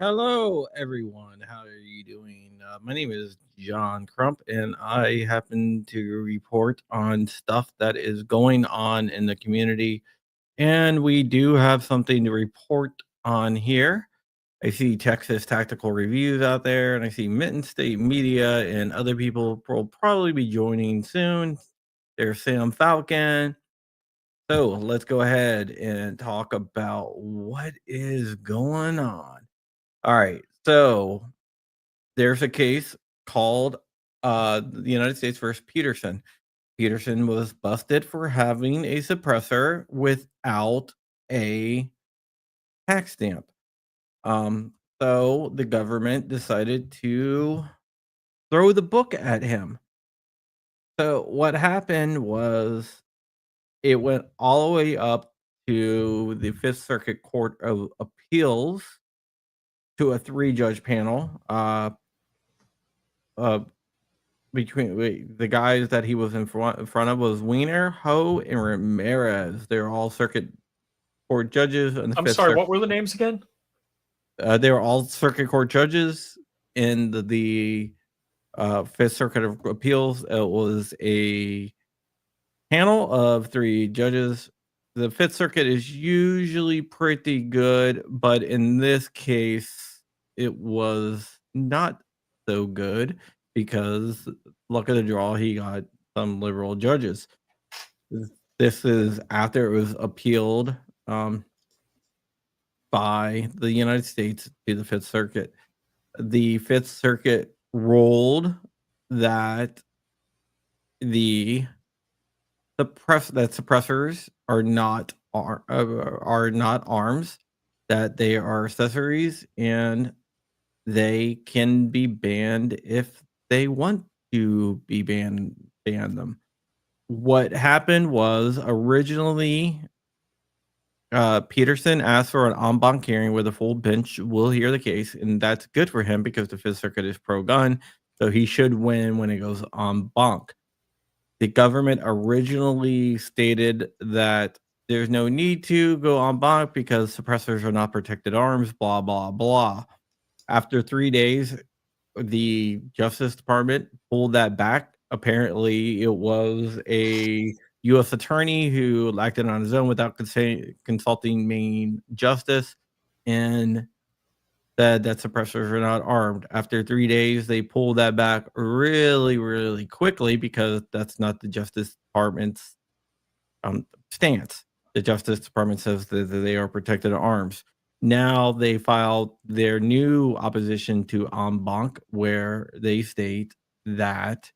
Hello, everyone. How are you doing? My name is John Crump, and I happen to report on stuff that is going on in the community. And we do have something to report on here. I see Texas Tactical Reviews out there, and I see Mitten State Media, and other people will probably be joining soon. There's Sam Falcon. So let's go ahead and talk about what is going on. All right. So there's a case called the United States versus Peterson. Peterson was busted for having a suppressor without a tax stamp. Um, so the government decided to throw the book at him. So what happened was it went all the way up to the Fifth Circuit Court of Appeals to a three-judge panel. Uh, Between the guys that he was in front of was Wiener, Ho, and Ramirez. They're all circuit court judges in the I'm Fifth sorry, Circuit. what were the names again? They were all circuit court judges in the Fifth Circuit of Appeals. It was a panel of three judges. The Fifth Circuit is usually pretty good, but in this case, it was not so good because luck of the draw, he got some liberal judges. This is after it was appealed by the United States to the Fifth Circuit. The Fifth Circuit ruled that suppressors are not arms, that they are accessories, and they can be banned if they want to be ban them. What happened was originally Peterson asked for an en banc hearing where the full bench will hear the case, and that's good for him because the Fifth Circuit is pro-gun, so he should win when it goes en banc. The government originally stated that there's no need to go en banc because suppressors are not protected arms, blah, blah, blah. After 3 days, the Justice Department pulled that back. Apparently, it was a U.S. attorney who acted on his own without consulting main justice and said that suppressors are not armed. After 3 days, they pulled that back really, really quickly because that's not the Justice Department's stance. The Justice Department says that they are protected arms. Now they filed their new opposition to en banc, where they state that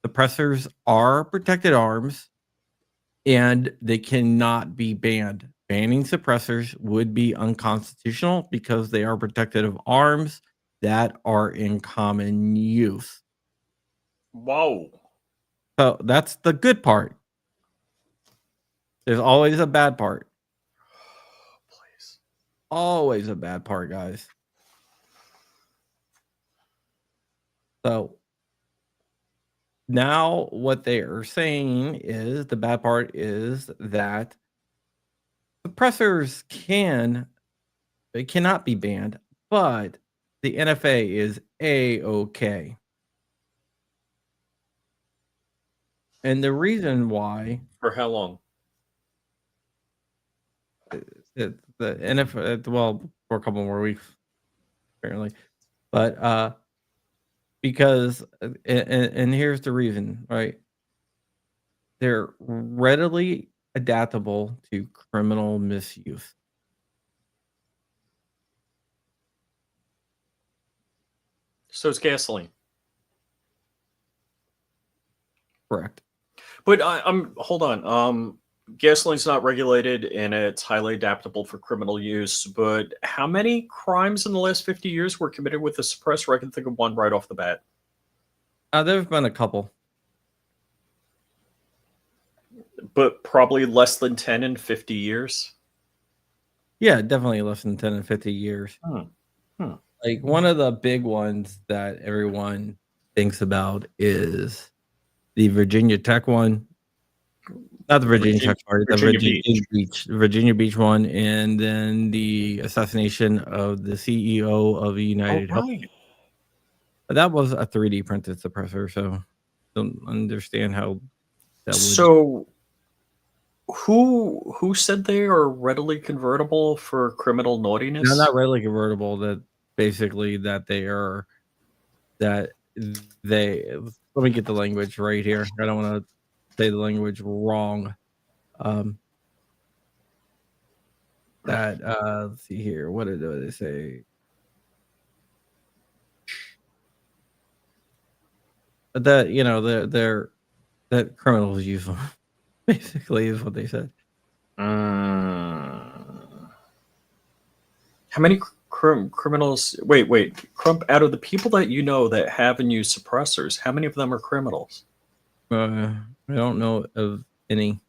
suppressors are protected arms and they cannot be banned. Banning suppressors would be unconstitutional because they are protected of arms that are in common use. Whoa. So that's the good part. There's always a bad part. Please. Always a bad part, guys. So now what they are saying is the bad part is that suppressors cannot be banned, but the NFA is A-OK. And the reason why For how long? the NFA, well, for a couple more weeks, apparently. But because and here's the reason, right? They're readily adaptable to criminal misuse. So it's gasoline. Correct. But I'm hold on. Gasoline's not regulated and it's highly adaptable for criminal use. But how many crimes in the last 50 years were committed with a suppressor? I can think of one right off the bat. There's been a couple. But probably less than 10 in 50 years. Yeah, definitely less than 10 and 50 years. Like one of the big ones that everyone thinks about is the Virginia Tech one. Not the Virginia truck, sorry, the Virginia Beach. Virginia Beach one, and then the assassination of the CEO of Oh, United Health. right. But that was a 3D printed suppressor, so don't understand how that would. So, who said they are readily convertible for criminal naughtiness? No, not readily convertible. That basically that they are that they. Let me get the language right here. I don't want to say the language wrong. That let's see here. What did they say? That they're that criminals use them. Basically, is what they said. How many criminals? Wait, Crump. Out of the people that you know that have and use suppressors, how many of them are criminals? I don't know of any.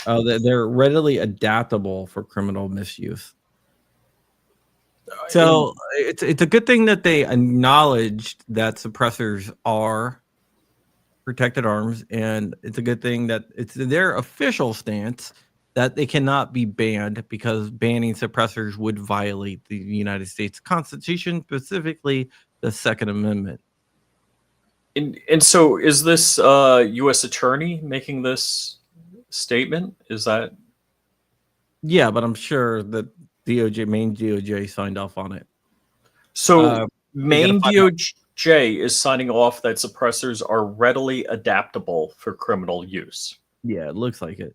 They're readily adaptable for criminal misuse. So it's a good thing that they acknowledged that suppressors are protected arms, and it's a good thing that it's their official stance that they cannot be banned because banning suppressors would violate the United States Constitution, specifically the Second Amendment. And so, is this U.S. attorney making this statement? Is that? Yeah, but I'm sure that main DOJ signed off on it. So main DOJ is signing off that suppressors are readily adaptable for criminal use. Yeah, it looks like it.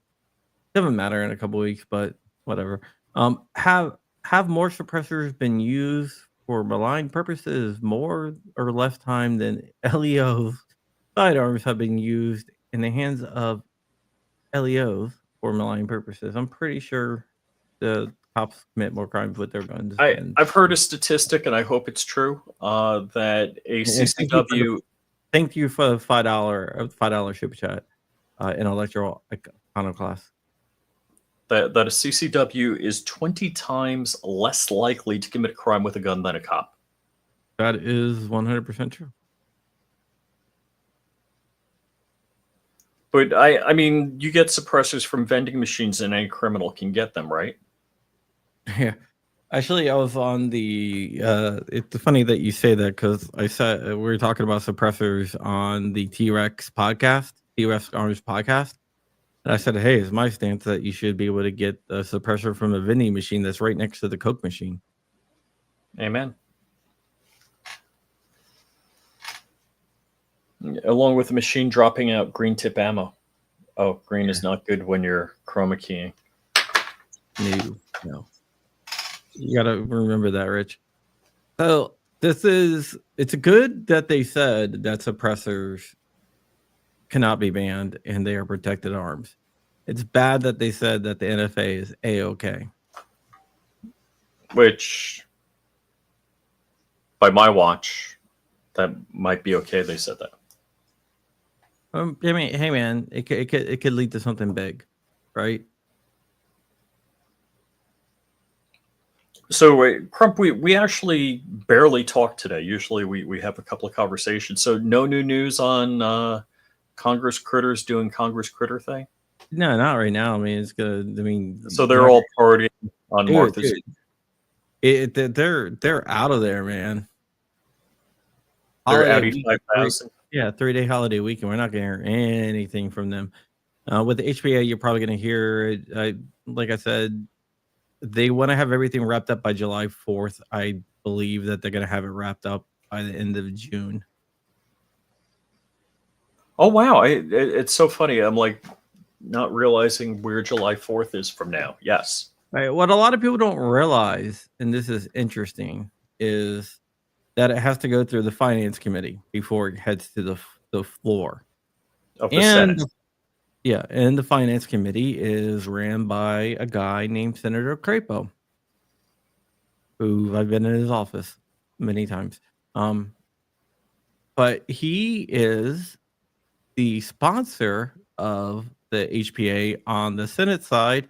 Doesn't matter in a couple weeks, but whatever. Have more suppressors been used for malign purposes more or less time than LEOs sidearms have been used in the hands of LEOs for malign purposes? I'm pretty sure the cops commit more crimes with their guns. I've heard a statistic, and I hope it's true, that a CCW. Thank you for the $5 super chat, intellectual iconoclast. That a CCW is 20 times less likely to commit a crime with a gun than a cop. That is 100% true. But I mean, you get suppressors from vending machines, and any criminal can get them, right? Yeah. Actually, I was on the. It's funny that you say that because I said we were talking about suppressors on the T-Rex podcast, T-Rex Arms podcast. And I said, hey, it's my stance that you should be able to get a suppressor from a vending machine that's right next to the Coke machine. Amen. Along with the machine dropping out green tip ammo. Oh, green is not good when you're chroma keying. No. You got to remember that, Rich. So it's good that they said that suppressors cannot be banned and they are protected arms. It's bad that they said that the NFA is A-OK. Which, by my watch, that might be okay. They said that. I mean, hey man, it could lead to something big, right? So, Crump, we actually barely talked today. Usually we have a couple of conversations. So no new news on Congress critters doing Congress critter thing? No, not right now. I mean, it's good. I mean, so they're all partying on Martha's. They're out of there, man. They're Audi 5000. Yeah, 3-day holiday weekend. We're not going to hear anything from them. With the HPA, you're probably going to hear, like I said, they want to have everything wrapped up by July 4th. I believe that they're going to have it wrapped up by the end of June. Oh, wow. It's so funny. I'm like not realizing where July 4th is from now. Yes. Right. What a lot of people don't realize, and this is interesting, is that it has to go through the finance committee before it heads to the floor of the Senate. Yeah, and the finance committee is ran by a guy named Senator Crapo, who I've been in his office many times. But he is the sponsor of the HPA on the Senate side,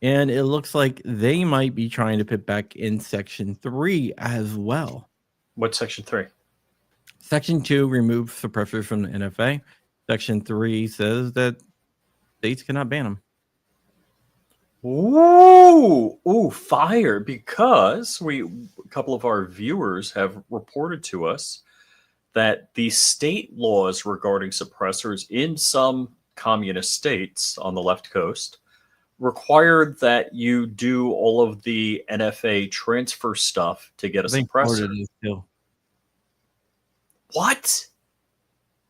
and it looks like they might be trying to put back in Section 3 as well. What's Section 3? Section 2 removes suppressors from the NFA. Section 3 says that States cannot ban them. Ooh, fire! Because a couple of our viewers have reported to us that the state laws regarding suppressors in some communist states on the left coast required that you do all of the NFA transfer stuff to get a I think suppressor. Florida does too. What?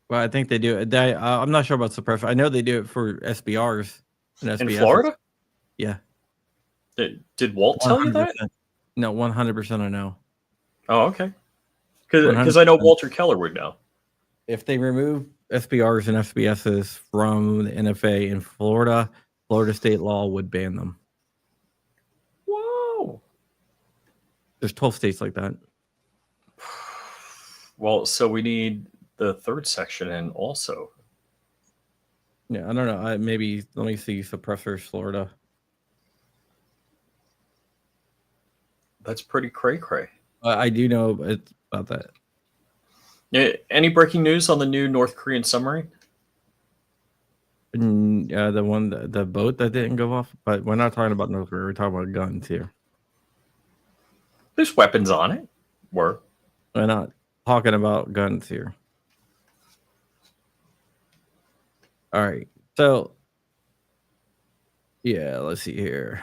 Well, I think they do it. I'm not sure about suppressor. I know they do it for SBRs and In SBSs. Florida? Yeah. Did Walt tell you that? 100%. No, 100% I know. Oh, okay. Because 100%. I know Walter Keller would know. If they remove SBRs and SBSs from the NFA in Florida, Florida state law would ban them. Whoa. There's 12 states like that. Well, so we need the third section in also. Yeah, I don't know. Maybe let me see suppressors, Florida. That's pretty cray-cray. I do know it's about that. Any breaking news on the new North Korean submarine? The boat that didn't go off, but we're not talking about North Korea. We're talking about guns here. There's weapons on it. We're not talking about guns here. All right. So, yeah, let's see here.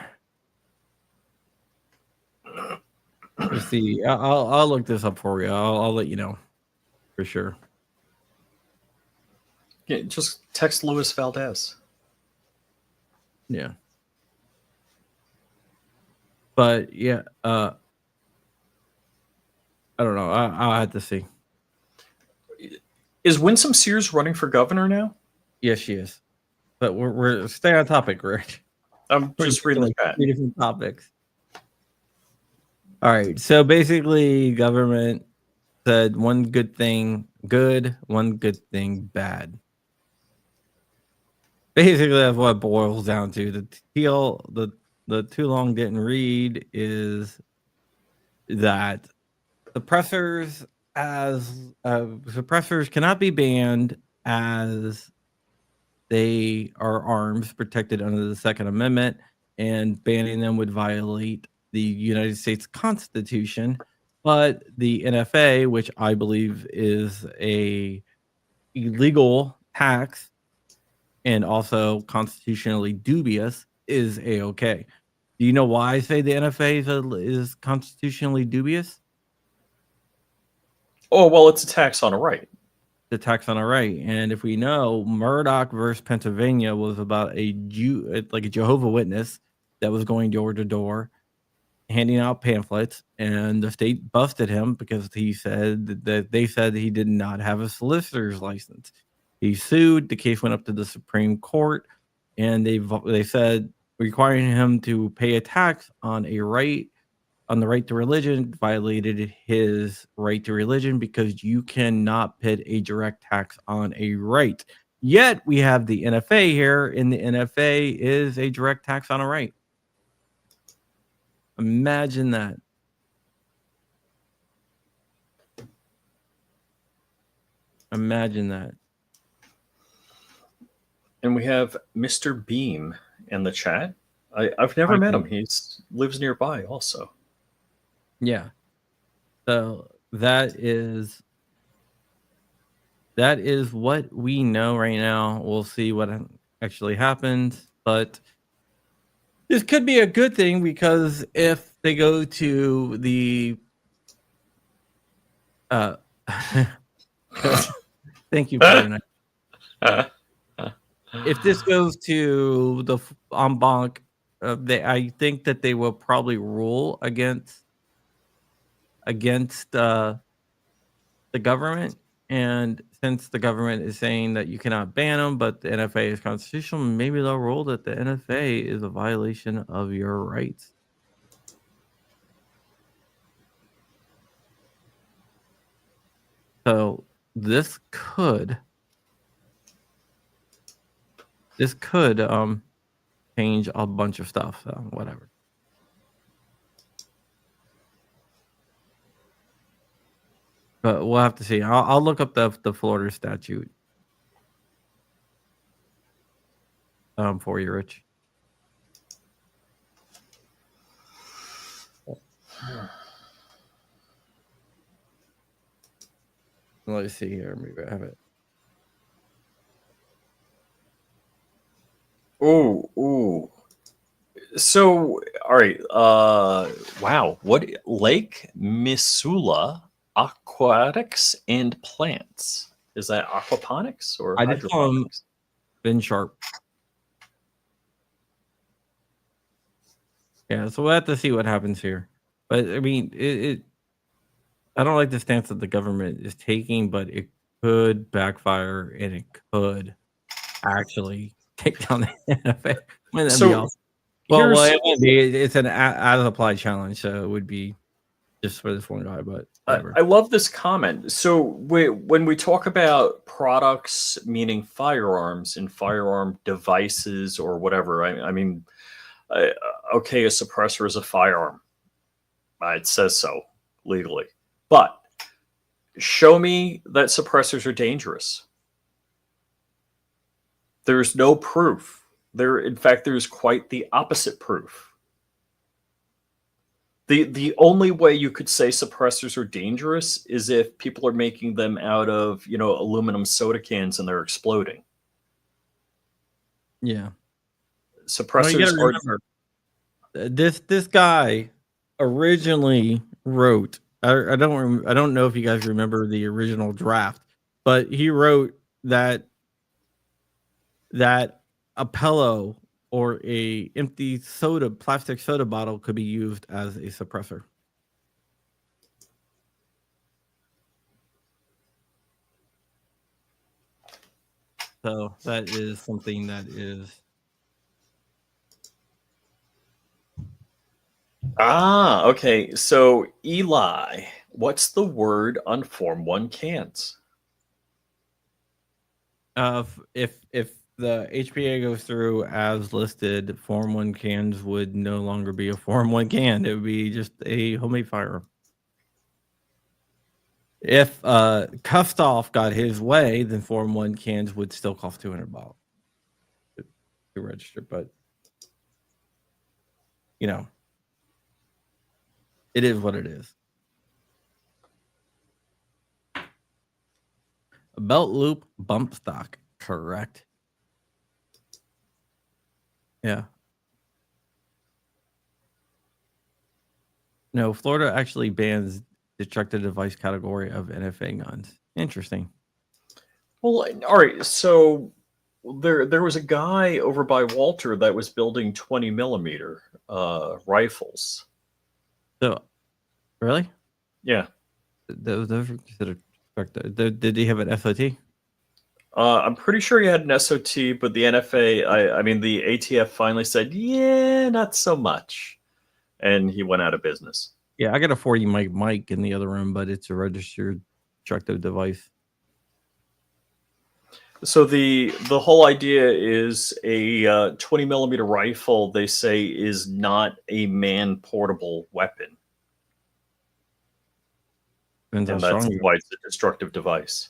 Let's see. I'll look this up for you. I'll let you know for sure. Yeah, just text Luis Valdez. Yeah. But yeah, I don't know. I'll have to see. Is Winsome Sears running for governor now? Yes, she is. But we're stay on topic, Rich. I'm just reading the chat. 3 different topics. All right. So basically, government said one good thing good, one good thing bad. Basically, that's what it boils down to. The too long didn't read is that suppressors cannot be banned as they are arms protected under the Second Amendment, and banning them would violate the United States Constitution. But the NFA, which I believe is a illegal tax and also constitutionally dubious, is a-okay. Do you know why I say the NFA is constitutionally dubious? Oh, well, it's a tax on a right. The tax on a right. And if we know, Murdoch versus Pennsylvania was about a Jehovah Witness that was going door to door handing out pamphlets, and the state busted him because he said that they said he did not have a solicitor's license. He sued. The case went up to the Supreme Court, and they said requiring him to pay a tax on the right to religion violated his right to religion because you cannot put a direct tax on a right. Yet we have the NFA here, and the NFA is a direct tax on a right. Imagine that. Imagine that. And we have Mr. Beam in the chat. I've never met him. He lives nearby also. Yeah. So that is what we know right now. We'll see what actually happens, but this could be a good thing because if they go to the thank you, Byrd. If this goes to the en banc, I think that they will probably rule against the government. And since the government is saying that you cannot ban them, but the NFA is constitutional, maybe they'll rule that the NFA is a violation of your rights. So this could change a bunch of stuff. So whatever. But we'll have to see. I'll look up the Florida statute. For you, Rich. Let's see here. Maybe I have it. Ooh. So, all right. Wow. What Lake Missoula aquatics and plants? Is that aquaponics or I just call him hydroponics? Ben Sharp. Yeah, so we'll have to see what happens here. But I mean, I don't like the stance that the government is taking, but it could backfire and it could actually take down the NFA. Wouldn't that be So awesome? Well, here's it wouldn't be. It's an as applied challenge, so it would be just for this one guy, but whatever. I love this comment. So when we talk about products, meaning firearms and firearm devices or whatever, I mean, okay, a suppressor is a firearm. It says so legally. But show me that suppressors are dangerous. There's no proof. In fact, there's quite the opposite proof. The only way you could say suppressors are dangerous is if people are making them out of, aluminum soda cans and they're exploding. Yeah. Suppressors you gotta remember, this guy originally wrote. I don't know if you guys remember the original draft, but he wrote that a pillow or a empty plastic soda bottle could be used as a suppressor. So that is something that is. Okay. So Eli, what's the word on Form 1 cans? If the HPA goes through as listed, Form 1 cans would no longer be a Form 1 can. It would be just a homemade firearm. If Kustoff got his way, then Form 1 cans would still cost $200 to register. But, it is what it is. A belt loop bump stock, correct? Yeah. No, Florida actually bans destructive device category of NFA guns. Interesting. Well, all right. So there was a guy over by Walter that was building 20 millimeter rifles. So, really? Yeah. Those are considered destructive. Did he have an SOT? I'm pretty sure he had an SOT, but the NFA, I mean, the ATF finally said, yeah, not so much. And he went out of business. Yeah, I got a 40 mic in the other room, but it's a registered destructive device. So the whole idea is a 20 millimeter rifle, they say, is not a man portable weapon. Depends And how that's strong why it's a destructive device.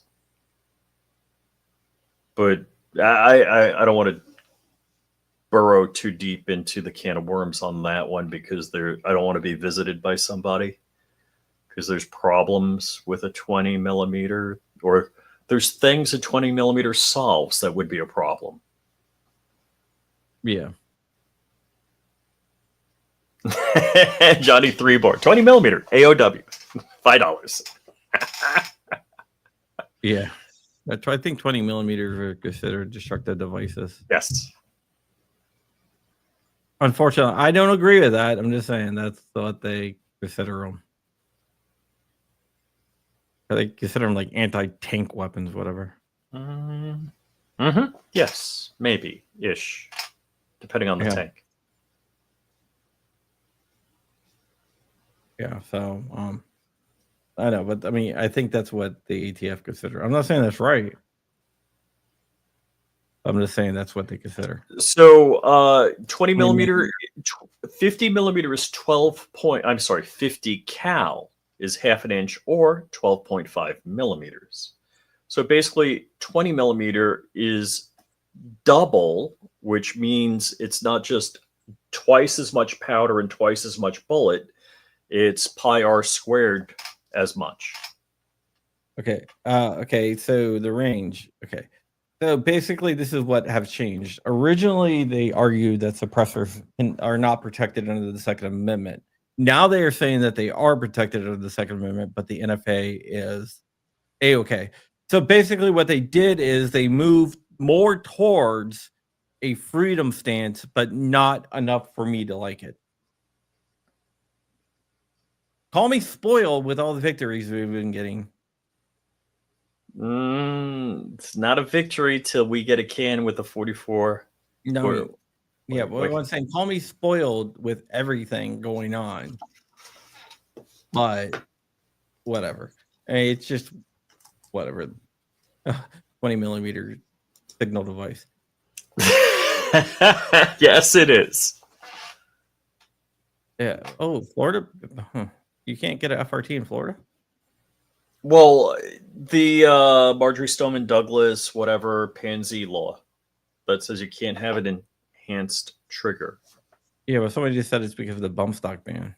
But I don't want to burrow too deep into the can of worms on that one because I don't want to be visited by somebody because there's problems with a 20 millimeter, or there's things a 20 millimeter solves that would be a problem. Yeah. Johnny Threeborn, 20 millimeter AOW, $5. Yeah. I think 20 millimeters are considered destructive devices. Yes. Unfortunately, I don't agree with that. I'm just saying that's what they consider them. They consider them like anti-tank weapons, whatever. Mm-hmm. Yes, maybe ish, depending on the tank. Yeah. So, I know, but I mean, I think that's what the ATF consider. I'm not saying that's right. I'm just saying that's what they consider. So, 20 millimeter, 50 millimeter is 50 cal is half an inch or 12.5 millimeters. So basically 20 millimeter is double which means it's not just twice as much powder and twice as much bullet. It's pi r squared as much. Okay. Okay. So the range. Okay. So basically, this is what have changed. Originally, they argued that suppressors are not protected under the Second Amendment. Now they are saying that they are protected under the Second Amendment, but the NFA is A-okay. So basically, what they did is they moved more towards a freedom stance, but not enough for me to like it. Call me spoiled with all the victories we've been getting. It's not a victory till we get a can with a 44. No, yeah, well, I'm saying, call me spoiled with everything going on, but whatever. I mean, it's just whatever. 20 millimeter signal device. Yes, it is. Yeah. Oh, Florida. You can't get an FRT in Florida. Well, the Marjorie Stoneman Douglas, whatever, Pansy law that says you can't have an enhanced trigger. Yeah, but somebody just said it's because of the bump stock ban.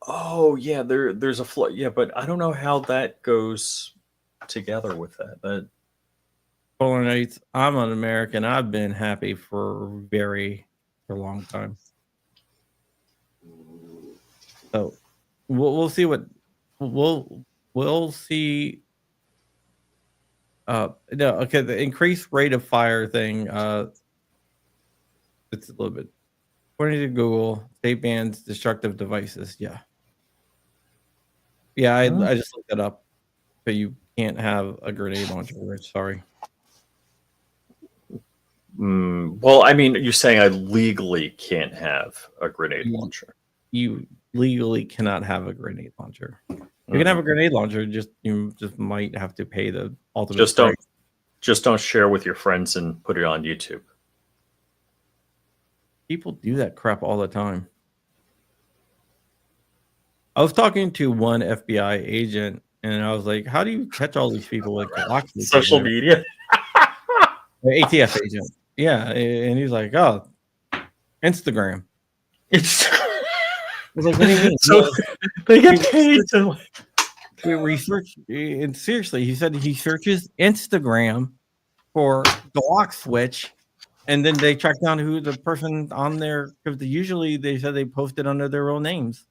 Oh yeah, there's a yeah, but I don't know how that goes together with that. Polar Nights. I'm an American. I've been happy for a long time. So we'll see what we'll see. No, okay. The increased rate of fire thing. It's a little bit. According to Google, state bans destructive devices. Yeah. Yeah, I just looked it up. But you can't have a grenade launcher, Rich. Sorry. Well, I mean, you're saying I legally can't have a grenade launcher. You legally cannot have a grenade launcher. You can have a grenade launcher, you just might have to pay the ultimate price. Just don't share with your friends and put it on YouTube. People do that crap all the time. I was talking to one FBI agent, and I was like, "How do you catch all these people with social media?" ATF agent, yeah, and he's like, "Oh, Instagram." I was like, "What do you mean?" So they get paid to research. And seriously, he said he searches Instagram for Glock switch, and then they track down who the person on there, because usually they said they posted under their real names.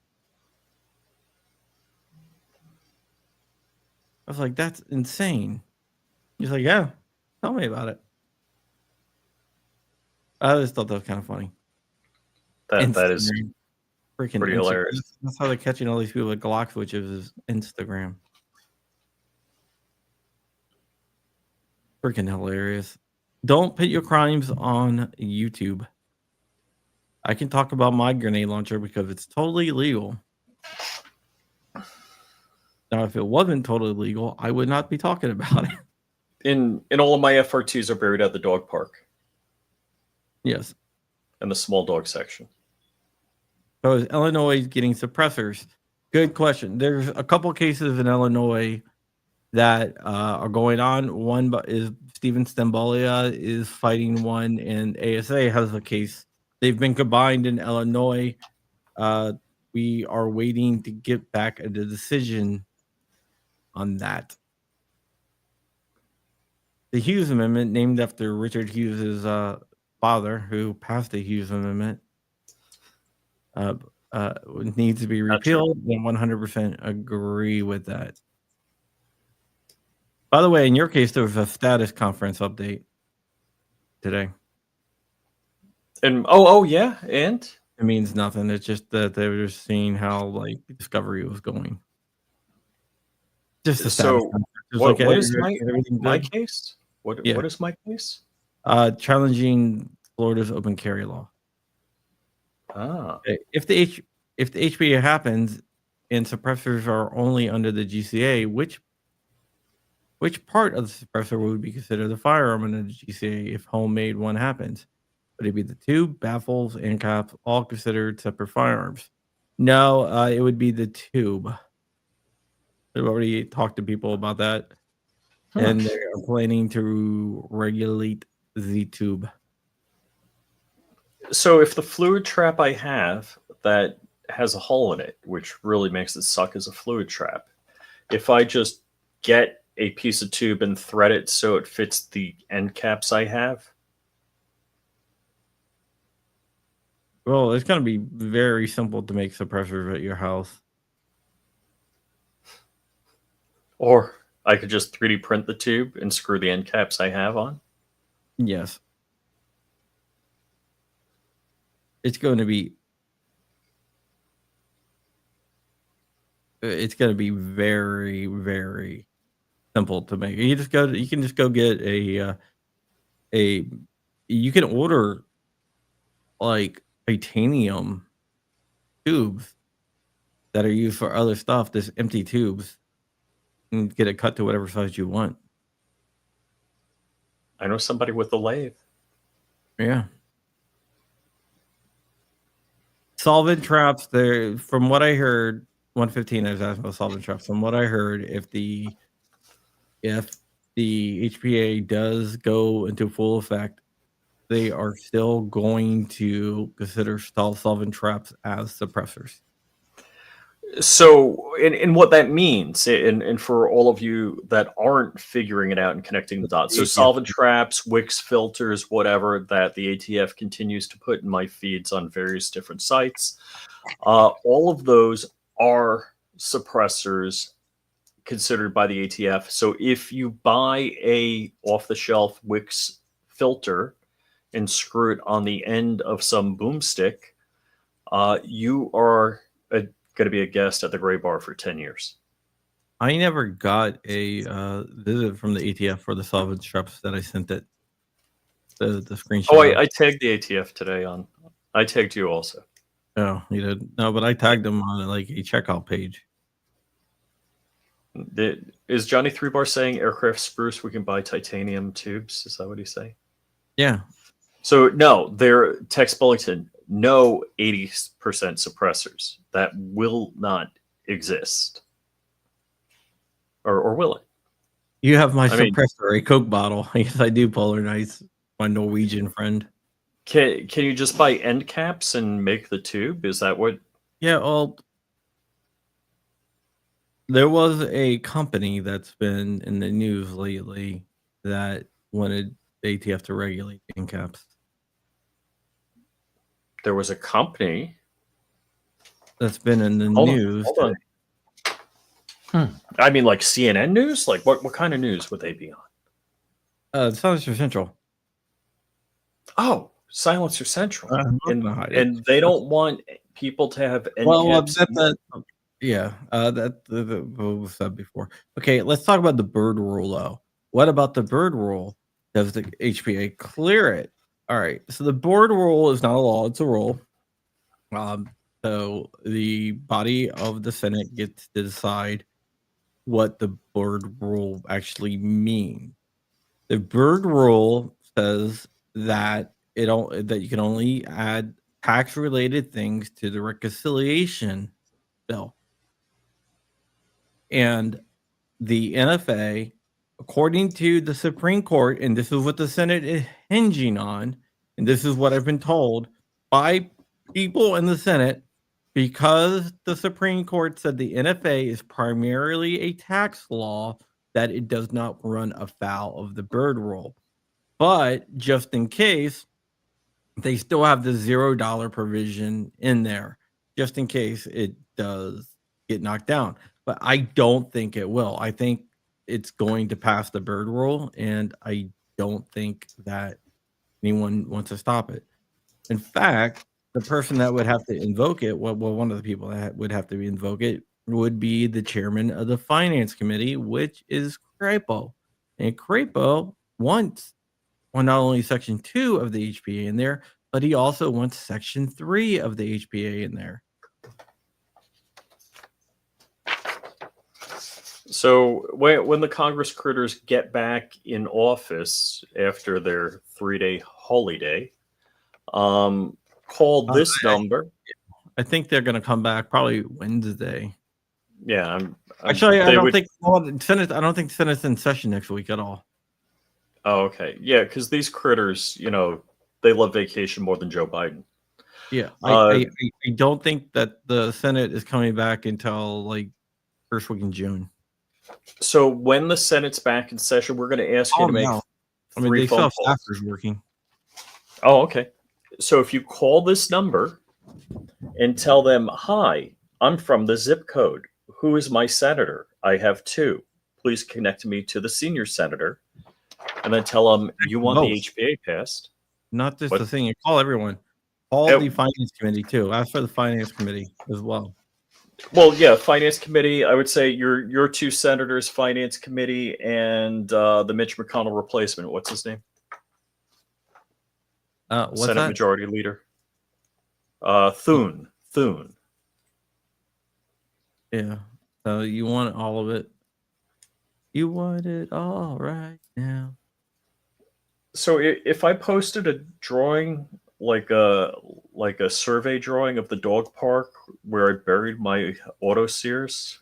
I was like, that's insane. He's like, yeah, tell me about it. I just thought that was kind of funny. That is freaking pretty hilarious. That's how they're catching all these people with Glock switches, is Instagram. Freaking hilarious. Don't put your crimes on YouTube. I can talk about my grenade launcher because it's totally legal. Now, if it wasn't totally legal, I would not be talking about it. In all of my FR2s are buried at the dog park. Yes. In the small dog section. So is Illinois getting suppressors? Good question. There's a couple cases in Illinois that are going on. One is Steven Stamboulieh is fighting one, and ASA has a case. They've been combined in Illinois. We are waiting to get back a decision on that. The Hughes Amendment, named after Richard Hughes' father, who passed the Hughes Amendment, needs to be repealed, and 100% agree with that. By the way, in your case, there was a status conference update today. And oh yeah, and it means nothing. It's just that they were just seeing how like discovery was going. Just a status conference. What is my case? What is my case? Challenging Florida's open carry law. If the HBA happens and suppressors are only under the GCA, which part of the suppressor would be considered the firearm under the GCA if homemade one happens? Would it be the tube, baffles, and caps, all considered separate firearms? No, it would be the tube. I've already talked to people about that, and they're planning to regulate the tube. So if the fluid trap I have that has a hole in it, which really makes it suck as a fluid trap, if I just get a piece of tube and thread it so it fits the end caps I have, Well, it's going to be very simple to make suppressors at your house. or I could just 3D print the tube and screw the end caps I have on. Yes. It's going to be very, very simple to make. You can just go get you can order like titanium tubes that are used for other stuff, just empty tubes, and get it cut to whatever size you want. I know somebody with a lathe. Yeah. Solvent traps, there, from what I heard, 115 I was asking about solvent traps. From what I heard, if the HPA does go into full effect, they are still going to consider solvent traps as suppressors. So, and what that means, and for all of you that aren't figuring it out and connecting the dots, so solvent traps, Wix filters, whatever that the ATF continues to put in my feeds on various different sites, all of those are suppressors considered by the ATF. So if you buy a off-the-shelf Wix filter and screw it on the end of some boomstick, you are going to be a guest at the Gray Bar for 10 years. I never got a visit from the ATF for the solvent traps that I sent it. The screenshot. Oh, I tagged the ATF today on. I tagged you also. Oh, you did? No, but I tagged them on like a checkout page. Is Johnny Three Bar saying aircraft spruce we can buy titanium tubes? Is that what he's saying? Yeah. So no, they're text bulletin. No 80% suppressors. That will not exist. Or will it? You have my suppressor, a Coke bottle. Yes, I do, Polar Nights, my Norwegian friend. Can you just buy end caps and make the tube? Is that what? Yeah, well, there was a company that's been in the news lately that wanted ATF to regulate end caps. There was a company that's been in the news. Hold on. I mean, like CNN news? Like what kind of news would they be on? Silencer Central. Oh, Silencer Central. And they don't want people to have end caps. Yeah, that was said before. Okay, let's talk about the Byrd rule, though. What about the Byrd rule? Does the HPA clear it? All right, so the Byrd rule is not a law; it's a rule. So the body of the Senate gets to decide what the Byrd rule actually means. The Byrd rule says that that you can only add tax-related things to the reconciliation bill. And the NFA, according to the Supreme Court, and this is what the Senate is hinging on, and this is what I've been told by people in the Senate, because the Supreme Court said the NFA is primarily a tax law, that it does not run afoul of the Byrd rule. But just in case, they still have the $0 provision in there, just in case it does get knocked down. But I don't think it will. I think it's going to pass the Byrd rule, and I don't think that anyone wants to stop it. In fact, the person that would have to invoke it, well, one of the people that would have to invoke it would be the chairman of the Finance Committee, which is Crapo. And Crapo wants not only Section 2 of the HPA in there, but he also wants Section 3 of the HPA in there. So when the Congress critters get back in office after their 3-day holiday, call this number. I think they're going to come back probably Wednesday. Yeah, actually, I don't think Senate. I don't think Senate's in session next week at all. Oh, okay. Yeah, because these critters, they love vacation more than Joe Biden. Yeah, Uh, I don't think that the Senate is coming back until like first week in June. so when the Senate's back in session, we're going to ask you Oh to make no, I mean 3 they still phone have calls. staffers working. Oh, okay. So if you call this number and tell them, "Hi, I'm from the zip code. Who is my senator? I have two. Please connect me to the senior senator," and then tell them you want the Both, HPA passed. not just What? the thing. You call everyone. Call Uh, the finance committee too. Ask for the finance committee as well. well, yeah, finance committee. I would say your two senators, finance committee, and the Mitch McConnell replacement. What's his name? What's Senate that? Majority Leader. Thune. Thune. Yeah. So you want all of it. You want it all right now. So if I posted a drawing like a survey drawing of the dog park where I buried my auto Sears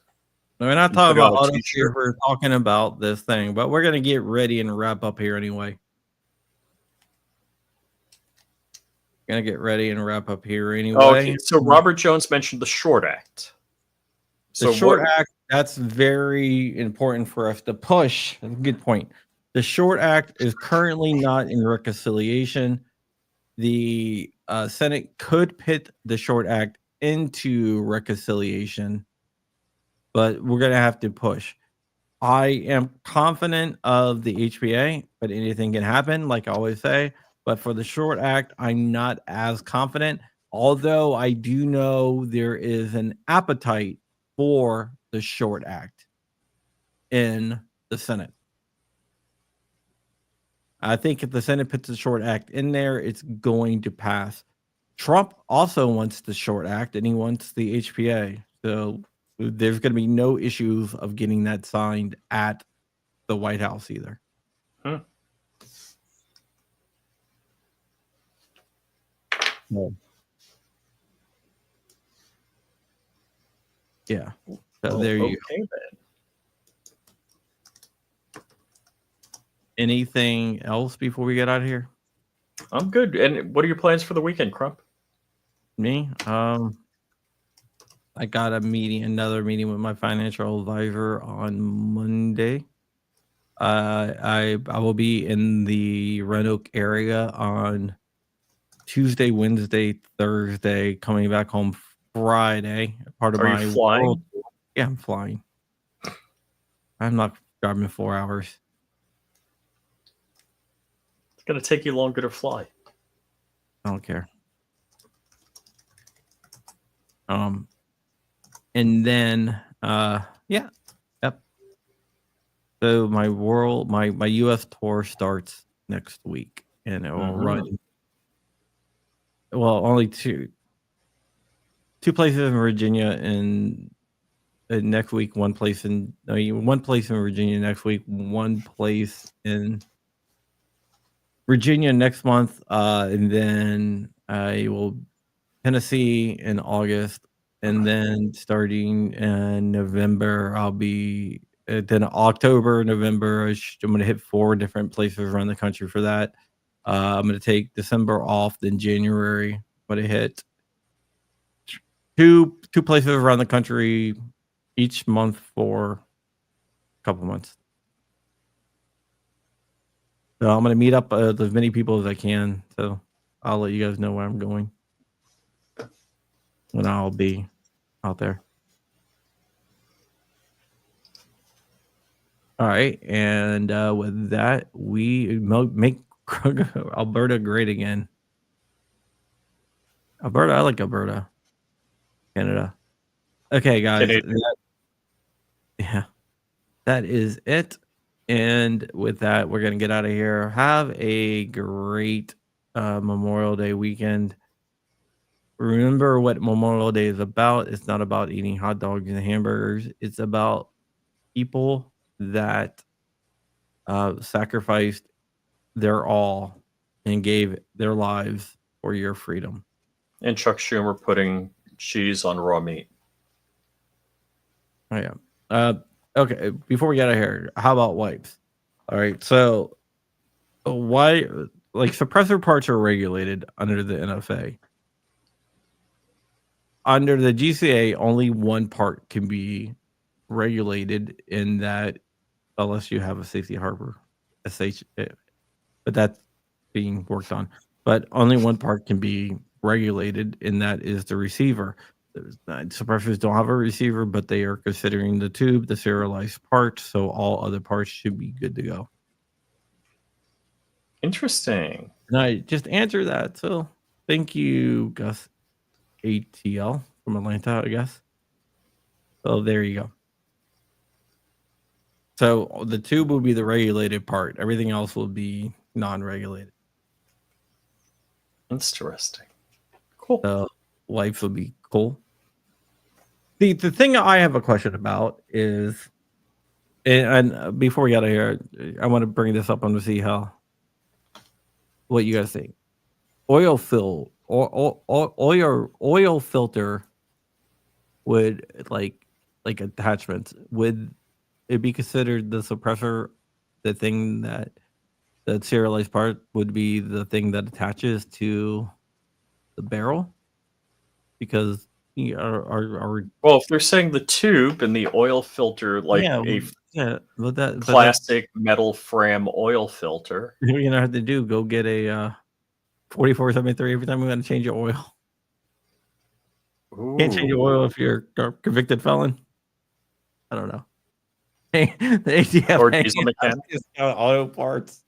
We're not and put talking it on about a auto series. t-shirt. We're talking about this thing, but we're gonna get ready and wrap up here anyway. Gonna get ready and wrap up here Oh, okay, anyway. so Robert Jones mentioned the Short Act. The So Short what? Act, that's very important for us to push. That's a good point. The Short Act is currently not in reconciliation. The Senate could put the Short Act into reconciliation, but we're gonna have to push. I am confident of the HPA, but anything can happen, like I always say. But for the Short Act, I'm not as confident, although I do know there is an appetite for the Short Act in the Senate. I think if the Senate puts the Short Act in there, it's going to pass. Trump also wants the Short Act and he wants the HPA. So there's going to be no issues of getting that signed at the White House either. Hmm. No. Yeah. So Well, there you go. okay then. Anything else before we get out of here? I'm good. And what are your plans for the weekend, Crump? Me? I got another meeting with my financial advisor on Monday. I will be in the Red Oak area on Tuesday, Wednesday, Thursday, coming back home Friday. Part of Are you my world. flying? Yeah, I'm flying. I'm not driving 4 hours. It's gonna take you longer to fly. I don't care. And then yeah. Yep. So my US tour starts next week and it will run only two places in Virginia and next week, one place in Virginia next week, one place in Virginia next month, and then I will Tennessee in August, and then starting in November, I'll be then October, November. I'm going to hit 4 different places around the country for that. I'm going to take December off. Then January, I'm going to hit two places around the country each month for a couple months. So I'm going to meet up with as many people as I can. So I'll let you guys know where I'm going when I'll be out there. All right, and with that, we make Alberta great again. Alberta, I like Alberta, Canada. Okay, guys, yeah, that is it. And with that, we're gonna get out of here. Have a great Memorial Day weekend. Remember what Memorial Day is about. It's not about eating hot dogs and hamburgers. It's about people that sacrificed their all and gave their lives for your freedom. And Chuck Schumer putting cheese on raw meat. Oh yeah. Okay. Before we get out of here, how about wipes? All right. So Why, like, suppressor parts are regulated under the NFA. Under the GCA, only one part can be regulated in that unless you have a safety harbor, SH, but that's being worked on. But only one part can be regulated, and that is the receiver. Suppressors don't have a receiver, but they are considering the tube, the serialized part, so all other parts should be good to go. Interesting. And I just answered that, so thank you, Gus ATL from Atlanta, I guess. So there you go. So the tube will be the regulated part. Everything else will be non-regulated. Interesting. Cool. So life will be cool. The thing I have a question about is, and before we get out of here, I want to bring this up to see what you guys think. Oil filter would like attachments, would it be considered the suppressor, the thing that the serialized part would be the thing that attaches to the barrel? Because our Well, if they're saying the tube and the oil filter, like but that classic metal frame oil filter. you're gonna have to do go get a 4473 every time we want to change your oil. Can't change your oil if you're a convicted felon. I don't know. Hey, the ATF Or diesel mechanic. Auto parts.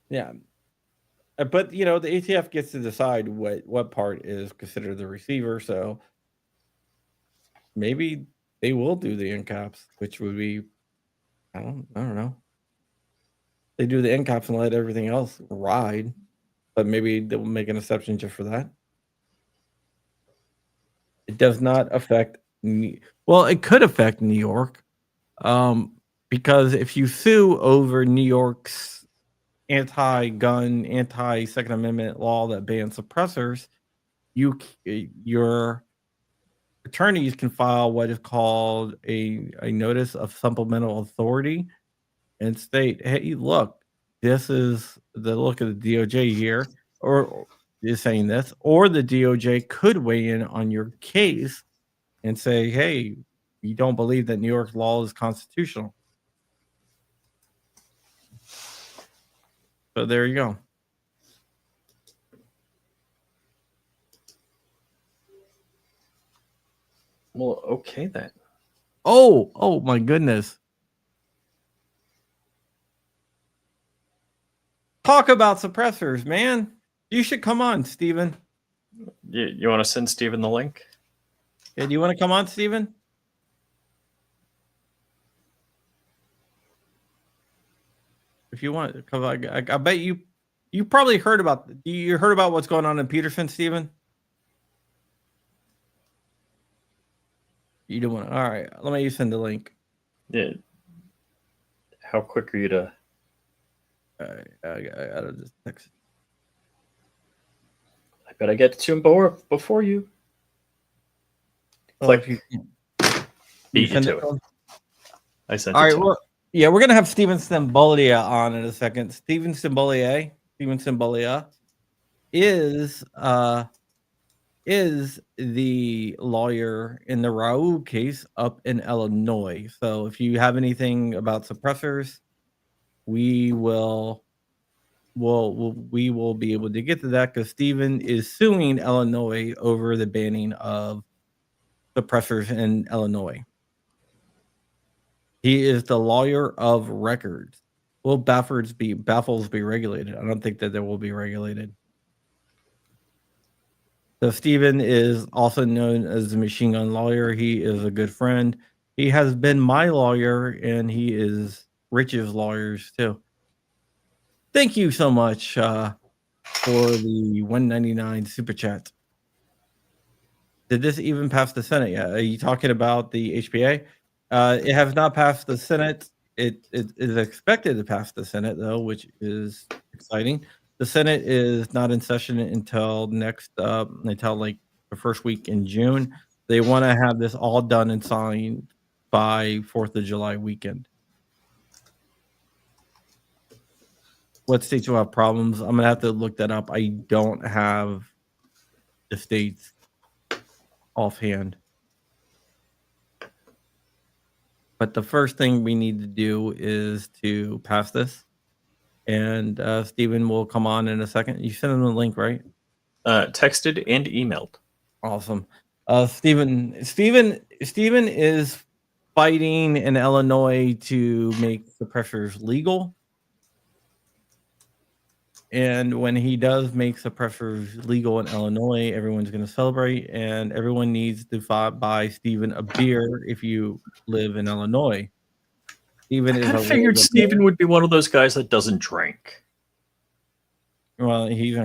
Yeah. But the ATF gets to decide what part is considered the receiver, so maybe they will do the end caps, which would be I don't know. They do the end caps and let everything else ride, but maybe they'll make an exception just for that. It does not affect well, it could affect New York. Because if you sue over New York's anti-gun, anti-Second Amendment law that bans suppressors, your attorneys can file what is called a notice of supplemental authority and state, hey, look, this is the look of the DOJ here, or is saying this, or the DOJ could weigh in on your case and say, hey, you don't believe that New York law is constitutional. So there you go. Well, okay then. Oh my goodness. Talk about suppressors, man. You should come on, Steven. You want to send Steven the link? Yeah, do you want to come on, Steven? If you want, because I bet you probably heard about what's going on in Peterson, Steven. You don't want to. All right, let me send the link. Yeah. How quick are you to? I gotta just text. I bet I get to him before you. Click. Beat you to it. I sent it. All right. Well, yeah, we're gonna have Steven Stamboulieh on in a second. Steven Stamboulieh is the lawyer in the Raoul case up in Illinois. So if you have anything about suppressors, we will be able to get to that because Steven is suing Illinois over the banning of suppressors in Illinois. He is the lawyer of records. Will baffles be regulated? I don't think that they will be regulated. So Steven is also known as the machine gun lawyer. He is a good friend. He has been my lawyer, and he is Rich's lawyers too. Thank you so much for the 199 super chat. Did this even pass the Senate yet? Are you talking about the HPA? It has not passed the Senate. It is expected to pass the Senate, though, which is exciting. The Senate is not in session until until like the first week in June. They want to have this all done and signed by 4th of July weekend. what states will have problems. I'm gonna have to look that up. I don't have the states offhand. But the first thing we need to do is to pass this. And Steven will come on in a second. You sent him the link, right? Texted and emailed. Awesome. Steven is fighting in Illinois to make suppressors legal. And when he does make suppressors legal in Illinois, everyone's going to celebrate, and everyone needs to buy Steven a beer if you live in Illinois. Steven I is kind a of figured world Steven would be one of those guys that doesn't drink. Well, he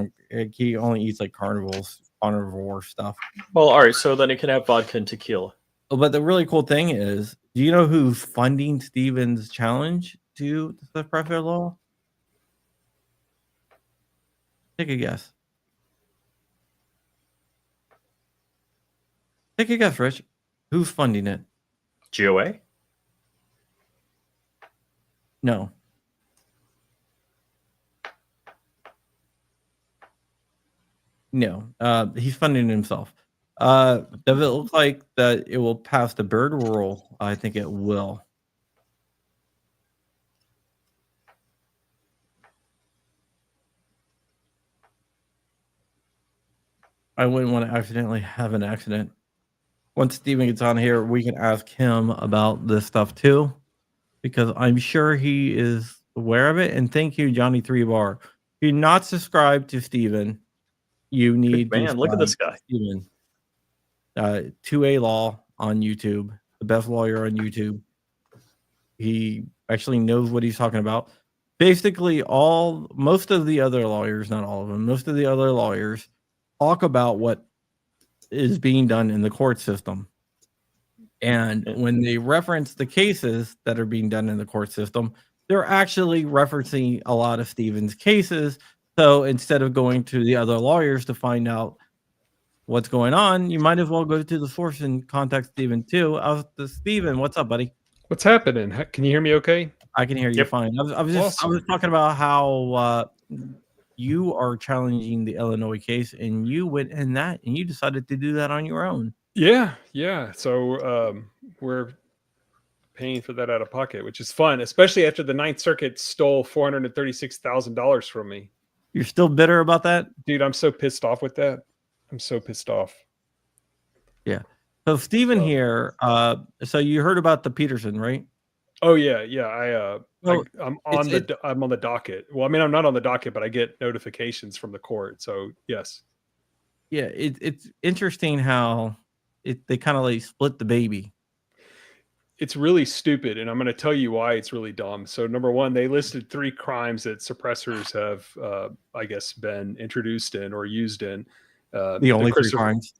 only eats like carnivore stuff. Well, all right, so then he can have vodka and tequila. But the really cool thing is, do you know who's funding Steven's challenge to the suppressor law? Take a guess. Take a guess, Rich. Who's funding it? GOA? No. No. He's funding himself. Does it look like that it will pass the Byrd rule? I think it will. I wouldn't want to accidentally have an accident. Once Steven gets on here, we can ask him about this stuff too, because I'm sure he is aware of it. And thank you, Johnny 3 Bar. If you're not subscribed to Steven, you need man, to look at this guy. Steven. 2A Law on YouTube, the best lawyer on YouTube. He actually knows what he's talking about. Basically, most of the other lawyers, not all of them, most of the other lawyers talk about what is being done in the court system. And when they reference the cases that are being done in the court system, they're actually referencing a lot of Steven's cases. So instead of going to the other lawyers to find out what's going on, you might as well go to the source and contact Steven too. Steven, what's up, buddy? What's happening? Can you hear me okay? I can hear you fine. I was talking about how you are challenging the Illinois case, and you went in that, and you decided to do that on your own. Yeah. So we're paying for that out of pocket, which is fun, especially after the Ninth Circuit stole $436,000 from me. You're still bitter about that? Dude, I'm so pissed off with that. I'm so pissed off. Yeah. So Steven here, so you heard about the Peterson, right? Oh yeah. I'm on the docket. Well, I mean, I'm not on the docket, but I get notifications from the court. So yes. Yeah, it's interesting how they kind of like split the baby. It's really stupid, and I'm going to tell you why it's really dumb. So number one, they listed 3 crimes that suppressors have, I guess, been introduced in or used in. The only 3 crimes.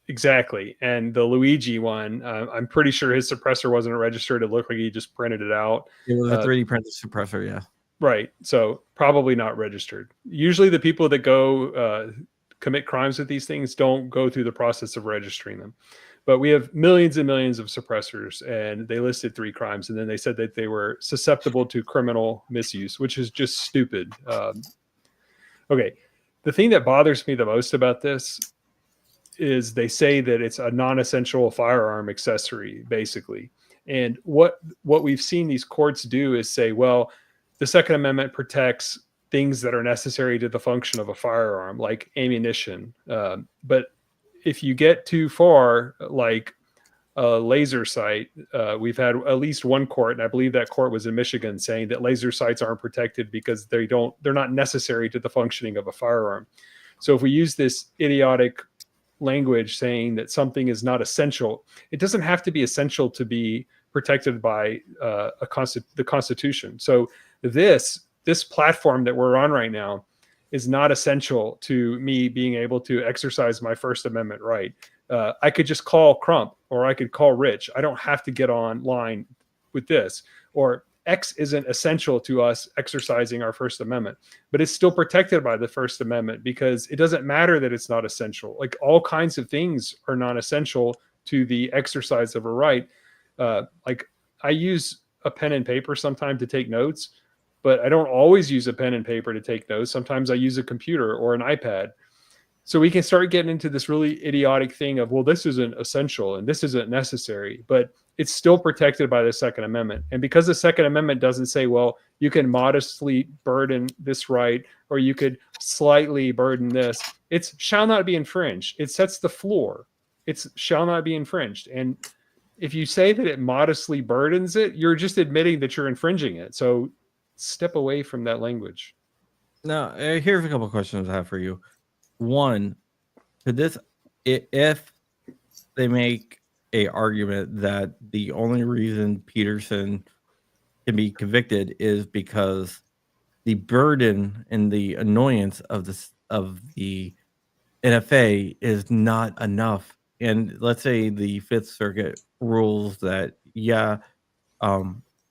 Exactly. And the Luigi one, I'm pretty sure his suppressor wasn't registered. It looked like he just printed it out. It was a 3D printed suppressor, yeah. Right. So probably not registered. Usually the people that go commit crimes with these things don't go through the process of registering them. But we have millions and millions of suppressors, and they listed 3 crimes. And then they said that they were susceptible to criminal misuse, which is just stupid. Okay. The thing that bothers me the most about this is they say that it's a non-essential firearm accessory, basically. And what we've seen these courts do is say, well, the Second Amendment protects things that are necessary to the function of a firearm, like ammunition. But if you get too far, like a laser sight, we've had at least one court, and I believe that court was in Michigan, saying that laser sights aren't protected because they're not necessary to the functioning of a firearm. So if we use this idiotic language saying that something is not essential, it doesn't have to be essential to be protected by the Constitution. So this platform that we're on right now is not essential to me being able to exercise my First Amendment right. I could just call Crump, or I could call Rich. I don't have to get online with this. Or X isn't essential to us exercising our First Amendment, but it's still protected by the First Amendment because it doesn't matter that it's not essential. Like all kinds of things are not essential to the exercise of a right. Like I use a pen and paper sometimes to take notes, but I don't always use a pen and paper to take notes. Sometimes I use a computer or an iPad. So we can start getting into this really idiotic thing of, well, this isn't essential and this isn't necessary, but it's still protected by the Second Amendment. And because the Second Amendment doesn't say, well, you can modestly burden this right, or you could slightly burden this, it's shall not be infringed. It sets the floor. It's shall not be infringed. And if you say that it modestly burdens it, you're just admitting that you're infringing it. So step away from that language. Now, here's a couple of questions I have for you. One, could this, if they make a argument that the only reason Peterson can be convicted is because the burden and the annoyance of the NFA is not enough, and let's say the Fifth Circuit rules that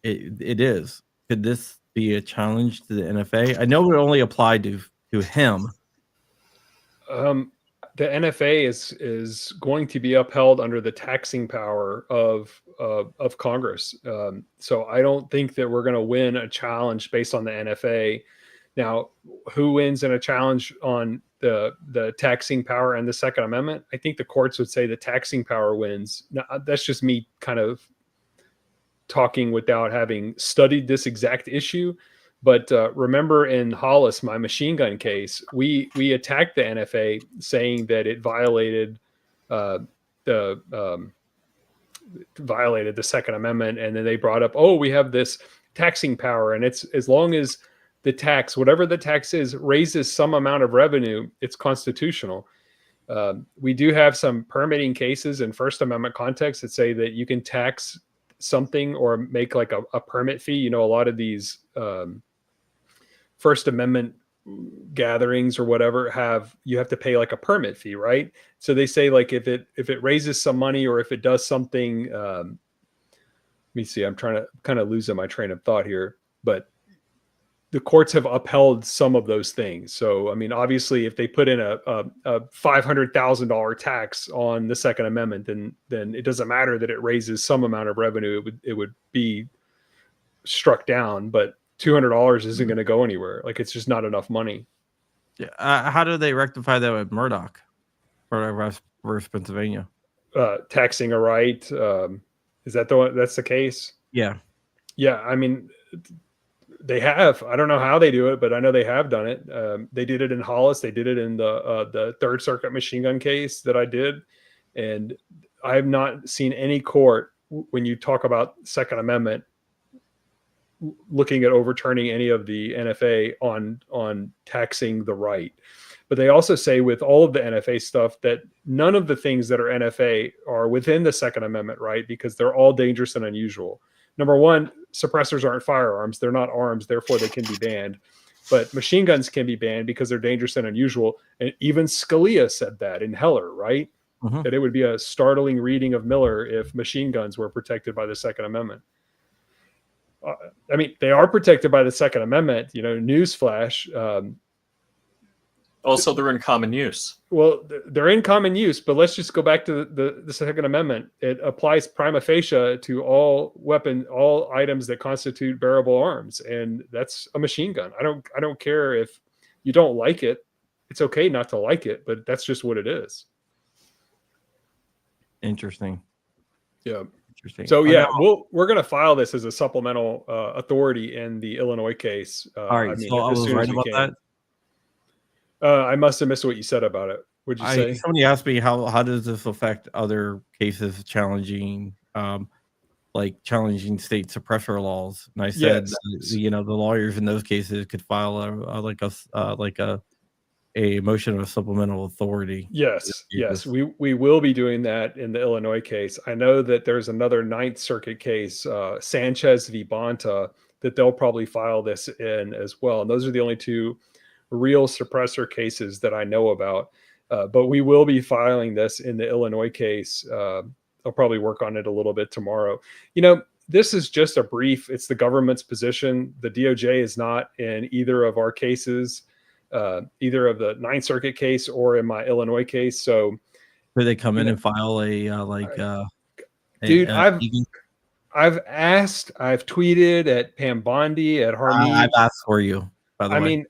it is, could this be a challenge to the NFA? I know it only applied to him. The NFA is going to be upheld under the taxing power of Congress. So I don't think that we're going to win a challenge based on the NFA. Now, who wins in a challenge on the taxing power and the Second Amendment? I think the courts would say the taxing power wins. Now, that's just me kind of talking without having studied this exact issue. But remember in Hollis, my machine gun case, we attacked the NFA saying that it violated the Second Amendment, and then they brought up, oh, we have this taxing power, and it's as long as the tax, whatever the tax is, raises some amount of revenue, it's constitutional. We do have some permitting cases in First Amendment context that say that you can tax something or make like a permit fee. You know, a lot of these First Amendment gatherings or whatever you have to pay like a permit fee, right? So they say like if it raises some money or if it does something, let me see, I'm trying to kind of losing my train of thought here, but the courts have upheld some of those things. So, I mean, obviously if they put in a $500,000 tax on the Second Amendment, then it doesn't matter that it raises some amount of revenue. It would be struck down, but $200 isn't going to go anywhere. Like, it's just not enough money. Yeah. How do they rectify that with Murdoch versus Pennsylvania? Taxing a right. Is that the one? That's the case? Yeah. Yeah. I mean, they have. I don't know how they do it, but I know they have done it. They did it in Hollis. They did it in the Third Circuit machine gun case that I did. And I have not seen any court, when you talk about Second Amendment, looking at overturning any of the NFA on taxing the right. But they also say with all of the NFA stuff that none of the things that are NFA are within the Second Amendment, right? Because they're all dangerous and unusual. Number one, suppressors aren't firearms. They're not arms. Therefore, they can be banned. But machine guns can be banned because they're dangerous and unusual. And even Scalia said that in Heller, right? Mm-hmm. That it would be a startling reading of Miller if machine guns were protected by the Second Amendment. I mean, they are protected by the Second Amendment, you know, newsflash. Also, they're in common use. Well, they're in common use, but let's just go back to the Second Amendment. It applies prima facie to all items that constitute bearable arms, and that's a machine gun. I don't care if you don't like it. It's okay not to like it, but that's just what it is. Interesting. Yeah. So yeah, we're going to file this as a supplemental authority in the Illinois case. All right. So I was right about that. I must have missed what you said about it. What'd you say? Somebody asked me how does this affect other cases challenging state suppressor laws, and I said the lawyers in those cases could file a motion of supplemental authority. Yes, we will be doing that in the Illinois case. I know that there's another Ninth Circuit case, Sanchez v. Bonta, that they'll probably file this in as well. And those are the only two real suppressor cases that I know about. But we will be filing this in the Illinois case. I'll probably work on it a little bit tomorrow. You know, this is just a brief. It's the government's position. The DOJ is not in either of our cases, either of the Ninth Circuit case or in my Illinois case. So could they come in and file I've asked, I've tweeted at Pam Bondi, at Harmeet. I've asked for you, by the way. I mean,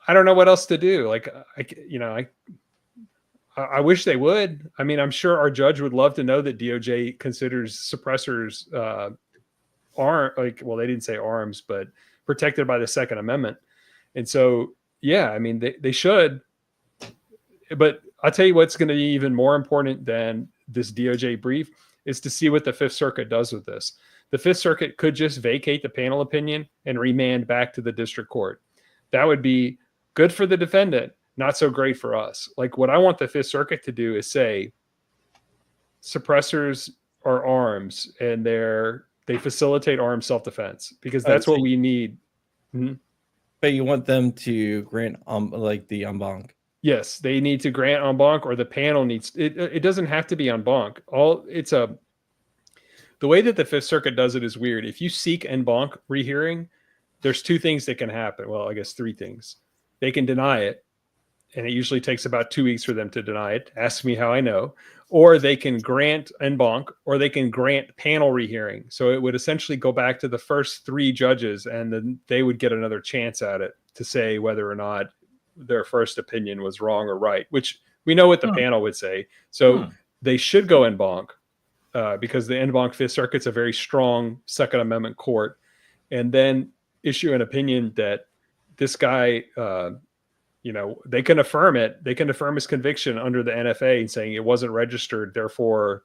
I don't know what else to do. Like, I wish they would. I mean, I'm sure our judge would love to know that DOJ considers suppressors they didn't say arms, but protected by the Second Amendment. And so, yeah, I mean, they should. But I'll tell you what's going to be even more important than this DOJ brief is to see what the Fifth Circuit does with this. The Fifth Circuit could just vacate the panel opinion and remand back to the district court. That would be good for the defendant, not so great for us. Like, what I want the Fifth Circuit to do is say suppressors are arms and they facilitate armed self-defense, because that's what we need. Mm-hmm. But you want them to grant like the en banc. Yes, they need to grant en banc, or the panel needs it doesn't have to be en banc. The way that the Fifth Circuit does it is weird. If you seek en banc rehearing, there's two things that can happen. Well, I guess three things. They can deny it, and it usually takes about 2 weeks for them to deny it. Ask me how I know. Or they can grant en banc, or they can grant panel rehearing. So it would essentially go back to the first three judges, and then they would get another chance at it to say whether or not their first opinion was wrong or right, which we know what the panel would say. So they should go en banc because the en banc Fifth Circuit's a very strong Second Amendment court, and then issue an opinion that this guy, they can affirm it. They can affirm his conviction under the NFA and saying it wasn't registered. Therefore,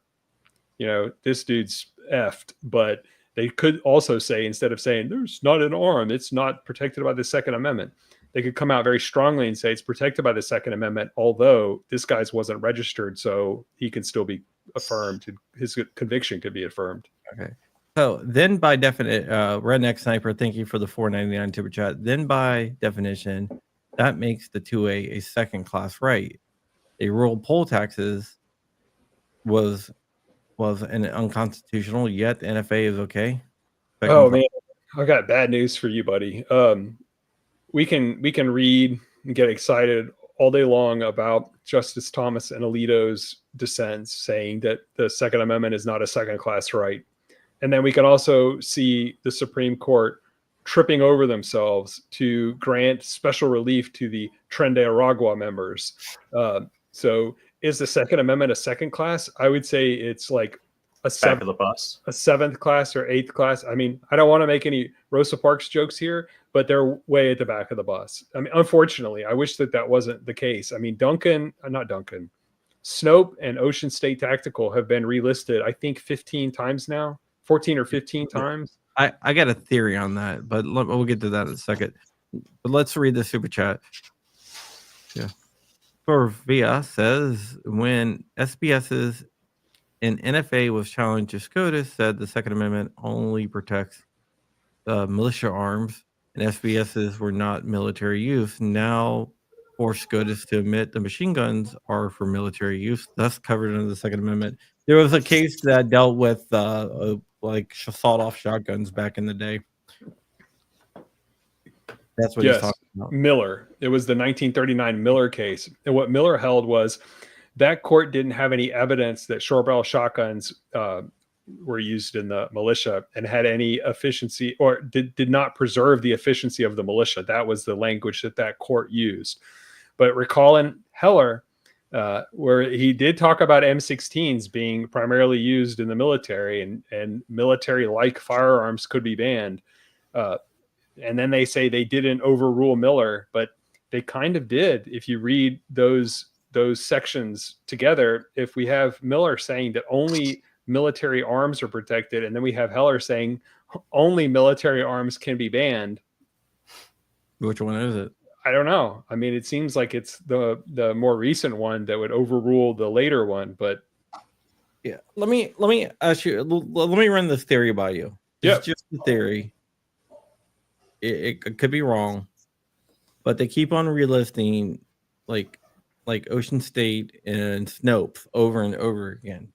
this dude's effed. But they could also say, instead of saying there's not an arm, it's not protected by the Second Amendment, they could come out very strongly and say it's protected by the Second Amendment, although this guy's wasn't registered, so he can still be affirmed. His conviction could be affirmed. Okay. So then by definition, Redneck Sniper, thank you for the $4.99 super chat. Then by definition, that makes the 2A a second class right. A rural poll taxes was an unconstitutional, yet the NFA is okay. Man, I got bad news for you, buddy. We can read and get excited all day long about Justice Thomas and Alito's dissents saying that the Second Amendment is not a second class right. And then we can also see the Supreme Court tripping over themselves to grant special relief to the Tren de Aragua members. So is the Second Amendment a second class? I would say it's like a seventh class or eighth class. I mean, I don't want to make any Rosa Parks jokes here, but they're way at the back of the bus. I mean, unfortunately, I wish that wasn't the case. I mean, Snope and Ocean State Tactical have been relisted, I think 15 times now, 14 or 15 times. I got a theory on that, but we'll get to that in a second. But let's read the super chat. Yeah. Via says, when SBS's and NFA was challenged to SCOTUS, said the Second Amendment only protects militia arms, and SBS's were not military use. Now force SCOTUS to admit the machine guns are for military use, thus covered under the Second Amendment. There was a case that dealt with like sawed-off shotguns back in the day. That's what he's talking about. Miller. It was the 1939 Miller case. And what Miller held was that court didn't have any evidence that short barrel shotguns were used in the militia and had any efficiency, or did not preserve the efficiency of the militia. That was the language that court used. But recalling Heller, where he did talk about M16s being primarily used in the military, and military-like firearms could be banned. And then they say they didn't overrule Miller, but they kind of did. If you read those sections together, if we have Miller saying that only military arms are protected, and then we have Heller saying only military arms can be banned. Which one is it? I don't know. I mean, it seems like it's the more recent one that would overrule the later one, but yeah. Let me ask you. Let me run this theory by you. It's just a theory. It could be wrong, but they keep on relisting like Ocean State and Snope over and over again.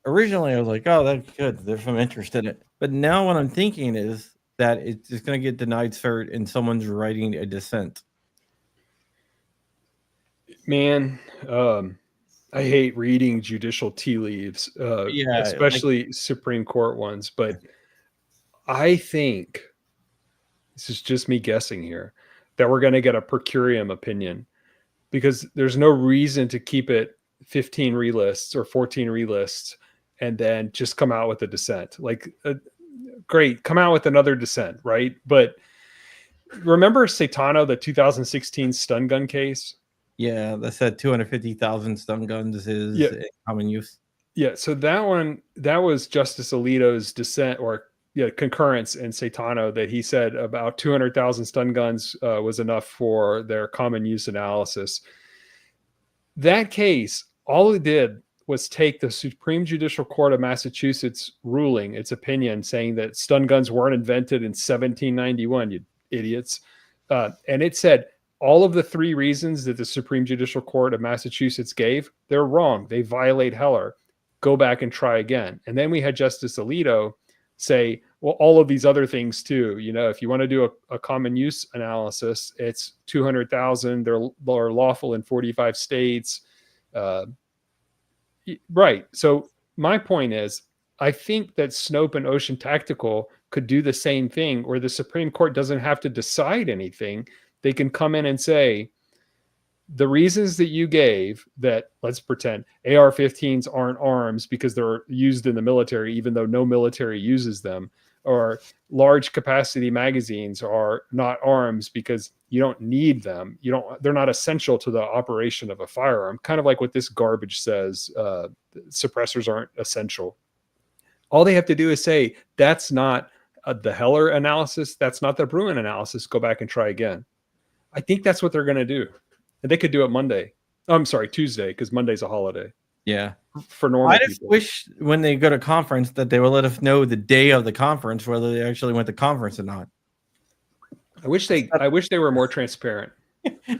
Originally, I was like, oh, that's good. There's some interest in it. But now what I'm thinking is that it's just going to get denied cert and someone's writing a dissent. Man, I hate reading judicial tea leaves, Yeah, like, especially Supreme Court ones. But I think, this is just me guessing here, that we're going to get a per curiam opinion, because there's no reason to keep it 15 relists or 14 relists and then just come out with a dissent. Like, great, come out with another dissent, right? But remember Satano, the 2016 stun gun case? yeah, that said 250,000 stun guns is Yeah. in common use. Yeah, so that one, that was Justice Alito's dissent, or concurrence in Satano, that he said about 200,000 stun guns was enough for their common use analysis. That case, all it did was take the Supreme Judicial Court of Massachusetts ruling, its opinion, saying that stun guns weren't invented in 1791, you idiots. And it said all of the three reasons that the Supreme Judicial Court of Massachusetts gave, they're wrong. They violate Heller. Go back and try again. And then we had Justice Alito say, well, all of these other things too. You know, if you want to do a common use analysis, it's 200,000. They're lawful in 45 states. Right. So my point is, I think that Snope and Ocean Tactical could do the same thing, where the Supreme Court doesn't have to decide anything. They can come in and say, the reasons that you gave, that, let's pretend AR-15s aren't arms because they're used in the military, even though no military uses them, or large capacity magazines are not arms because you don't need them. They're not essential to the operation of a firearm. Kind of like what this garbage says, suppressors aren't essential. All they have to do is say, that's not the Heller analysis. That's not the Bruin analysis. Go back and try again. I think that's what they're going to do. And they could do it Monday. I'm sorry, Tuesday, because Monday's a holiday. Yeah. For normal I just people. wish when they go to conference that they would let us know the day of the conference whether they actually went to conference or not. I wish they were more transparent.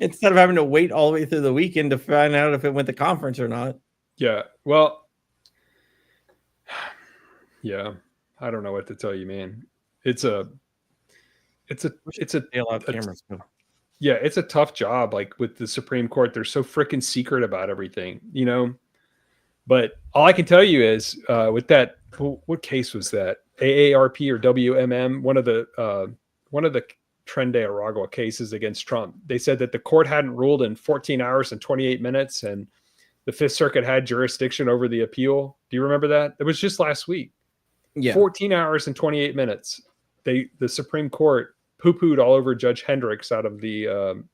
Instead of having to wait all the way through the weekend to find out if it went to conference or not. Yeah. Well, yeah. I don't know what to tell you, man. It's a cameras. Yeah, it's a tough job. Like with the Supreme Court, they're so freaking secret about everything, you know. But all I can tell you is, with that, what case was that? AARP or WMM? One of the Tren de Aragua cases against Trump. They said that the court hadn't ruled in 14 hours and 28 minutes, and the Fifth Circuit had jurisdiction over the appeal. Do you remember that? It was just last week. Yeah, 14 hours and 28 minutes. The Supreme Court poo-pooed all over Judge Hendricks out of the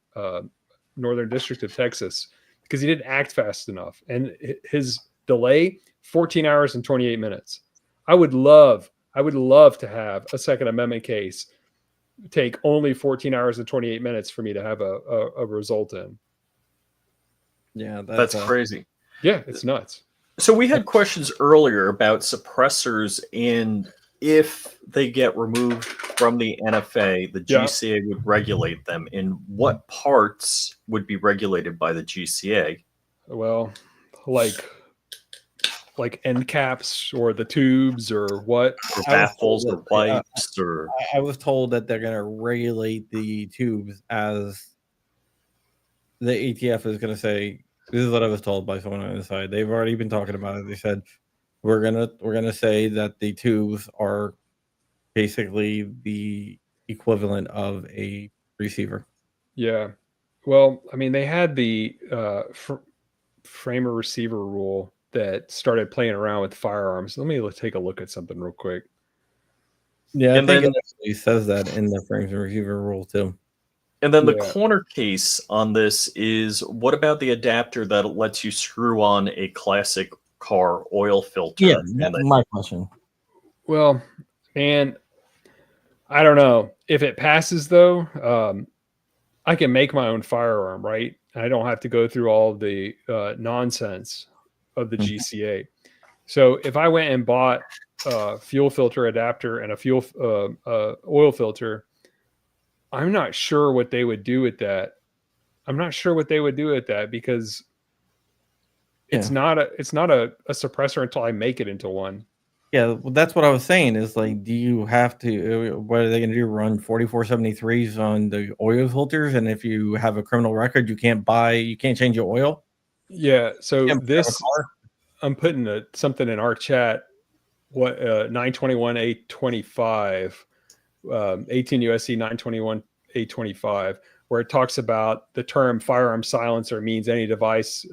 Northern District of Texas because he didn't act fast enough. And his delay, 14 hours and 28 minutes. I would love to have a Second Amendment case take only 14 hours and 28 minutes for me to have a result in. Yeah, that's crazy. Yeah, it's nuts. So we had questions earlier about suppressors, and if they get removed from the NFA, the GCA would regulate them. In what parts would be regulated by the GCA? Well, like end caps or the tubes or what? Or baffles or pipes or... I was told that they're going to regulate the tubes as the ATF is going to say, this is what I was told by someone on the side. They've already been talking about it. They said, we're gonna say that the tubes are basically the equivalent of a receiver. Yeah. Well, I mean, they had the framer receiver rule that started playing around with firearms. Let me take a look at something real quick. Yeah, I think it actually says that in the frames and receiver rule too. And then the corner case on this is, what about the adapter that lets you screw on a classic car oil filter? Yeah, that's my question. Well, man, I don't know. If it passes, though, I can make my own firearm, right? I don't have to go through all the nonsense of the GCA. So if I went and bought a fuel filter adapter and a oil filter, I'm not sure what they would do with that. Because it's not a suppressor until I make it into one. Yeah, well, that's what I was saying. Is like, do you have to? What are they going to do? Run 4473s on the oil filters? And if you have a criminal record, you can't change your oil. Yeah. So Yeah, this, I'm putting something in our chat. What 921-825, 18 USC 921-825, where it talks about the term firearm silencer means any device,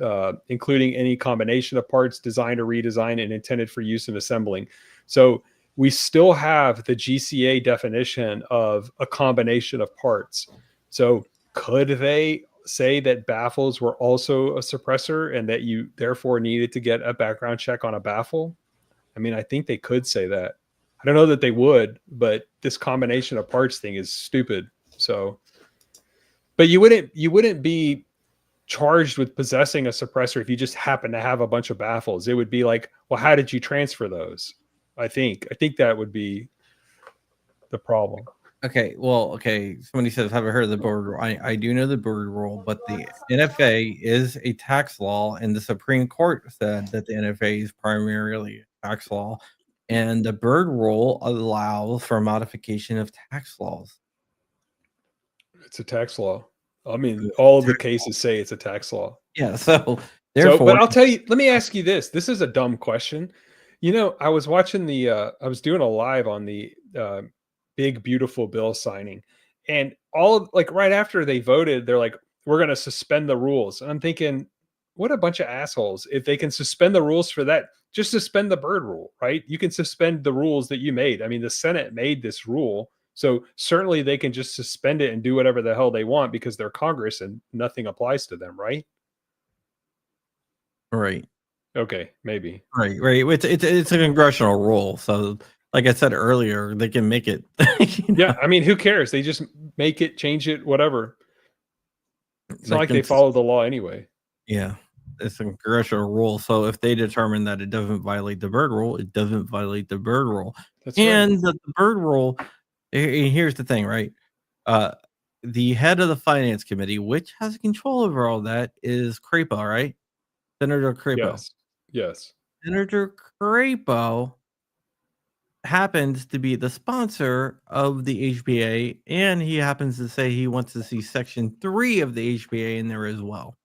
including any combination of parts designed or redesigned and intended for use in assembling. So we still have the GCA definition of a combination of parts. So could they say that baffles were also a suppressor and that you therefore needed to get a background check on a baffle? I mean, I think they could say that. I don't know that they would, but this combination of parts thing is stupid. So, but you wouldn't be charged with possessing a suppressor if you just happen to have a bunch of baffles. It would be like, well, how did you transfer those? I think that would be the problem. Okay, well, okay. Somebody says, "Have I heard of the Byrd rule?" I do know the Byrd rule, but the NFA is a tax law, and the Supreme Court said that the NFA is primarily a tax law, and the Byrd rule allows for modification of tax laws. It's a tax law. I mean, all of the cases say it's a tax law. Yeah, so therefore, but I'll tell you, let me ask you this. This is a dumb question. You know, I was watching I was doing a live on the big, beautiful bill signing. And like right after they voted, they're like, we're going to suspend the rules. And I'm thinking, what a bunch of assholes. If they can suspend the rules for that, just suspend the Byrd rule, right? You can suspend the rules that you made. I mean, the Senate made this rule. So certainly they can just suspend it and do whatever the hell they want because they're Congress and nothing applies to them, right? right, Okay, maybe. right. It's a congressional rule, so like I said earlier, they can make it. Yeah, I mean, who cares? They just make it, change it, whatever. It's not like they follow the law anyway. Yeah, it's a congressional rule. So if they determine that it doesn't violate the Byrd rule, it doesn't violate the Byrd rule. That's and right. the Byrd rule, here's the thing, right? The head of the finance committee, which has control over all that, is Crapo, right? Senator Crapo. Yes. Senator Crapo happens to be the sponsor of the HBA, and he happens to say he wants to see Section 3 of the HBA in there as well.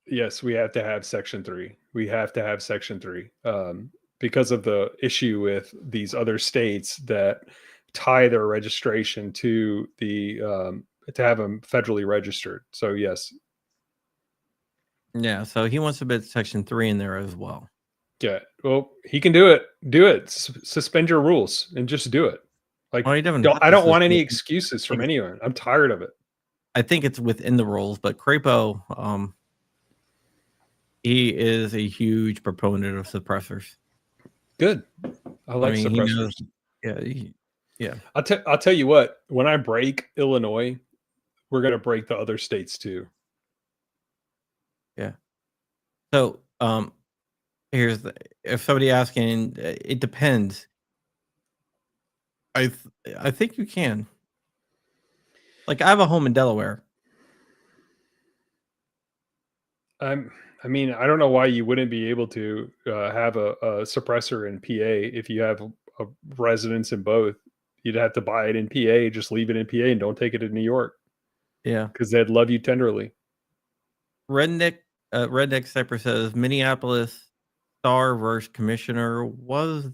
Yes, we have to have Section 3. We have to have Section 3 because of the issue with these other states that tie their registration to the to have them federally registered. So yes. Yeah, so he wants to put Section 3 in there as well. Yeah, well, he can do it. Do it. Suspend your rules and just do it. Like, well, I don't want any excuses from anyone. I'm tired of it. I think it's within the rules, but Crapo, he is a huge proponent of suppressors. Good. I like suppressors. Yeah. I'll tell you what. When I break Illinois, we're gonna break the other states too. Yeah. So, if somebody asking, it depends. I think you can. Like, I have a home in Delaware. I mean, I don't know why you wouldn't be able to have a suppressor in PA if you have a residence in both. You'd have to buy it in PA, just leave it in PA, and don't take it to New York. Yeah, because they'd love you tenderly. Redneck Sniper says Minneapolis Star versus Commissioner was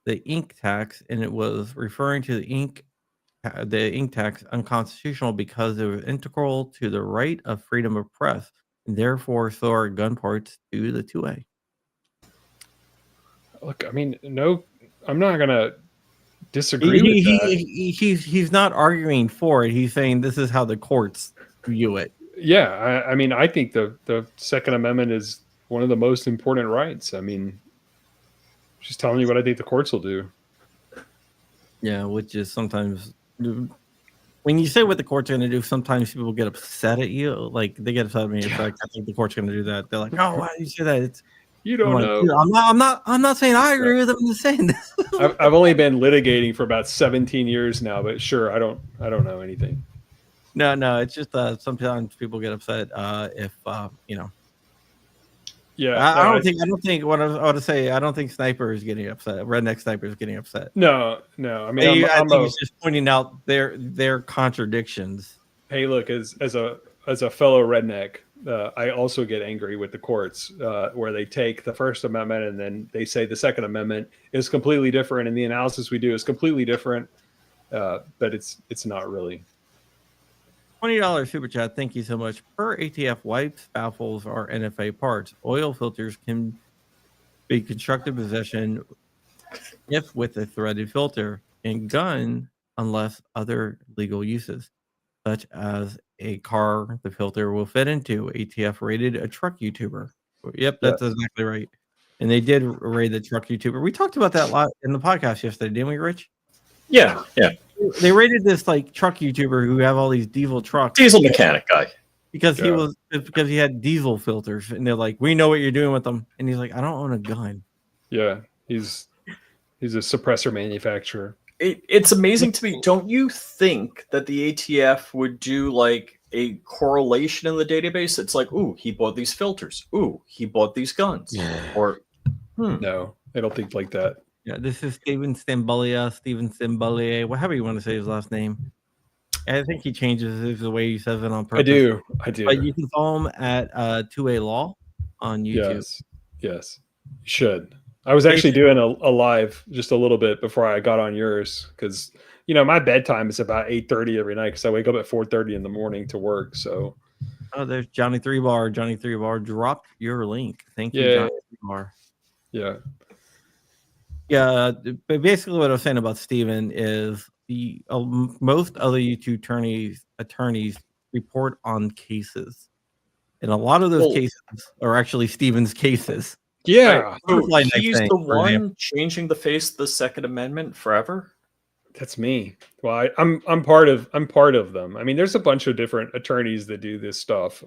the ink tax, and it was referring to the ink tax unconstitutional because it was integral to the right of freedom of press, and therefore so are gun parts to the 2A. Look, I mean, no, I'm not gonna disagree with that. He's not arguing for it. He's saying this is how the courts view it. Yeah, I mean, I think the Second Amendment is one of the most important rights. I mean, just telling you what I think the courts will do. Yeah, which is sometimes when you say what the court's going to do, sometimes people get upset at you. Like they get upset at me. It's like, I think the court's going to do that. They're like, "Oh, why did you say that?" It's you don't know. I'm not saying I agree with them. I'm just saying this. I've only been litigating for about 17 years now, but sure, I don't know anything. No, it's just sometimes people get upset if you know. Yeah, I don't think what I want to say. I don't think Sniper is getting upset. Redneck Sniper is getting upset. No. I mean, I think he's just pointing out their contradictions. Hey, look, as a fellow redneck, I also get angry with the courts where they take the First Amendment and then they say the Second Amendment is completely different, and the analysis we do is completely different, but it's not really. $20 super chat. Thank you so much. Per ATF wipes, baffles, or NFA parts, oil filters can be constructed possession if with a threaded filter, and gun unless other legal uses, such as a car the filter will fit into. ATF rated a truck YouTuber. Yep, that's exactly right. And they did rate the truck YouTuber. We talked about that a lot in the podcast yesterday, didn't we, Rich? Yeah. They rated this like truck YouTuber who have all these diesel trucks. Diesel mechanic guy. Because he had diesel filters, and they're like, we know what you're doing with them. And he's like, I don't own a gun. Yeah, he's a suppressor manufacturer. It's amazing to me. Don't you think that the ATF would do like a correlation in the database? It's like, ooh, he bought these filters. Ooh, he bought these guns. Or no, I don't think like that. Yeah, this is Steven Stamboulieh, whatever you want to say his last name. I think he changes the way he says it on purpose. I do. But you can follow him at 2A Law on YouTube. Yes, you should. I was actually doing a live just a little bit before I got on yours because, my bedtime is about 8:30 every night because I wake up at 4:30 in the morning to work. So, there's Johnny 3-Bar. Johnny 3-Bar dropped your link. Thank you, Johnny 3-Bar. Yeah. Yeah, but basically what I was saying about Steven is most other YouTube attorneys report on cases. And a lot of those cases are actually Steven's cases. Yeah. Right. So he's the one changing the face of the Second Amendment forever? That's me. Well, I'm part of them. I mean, there's a bunch of different attorneys that do this stuff.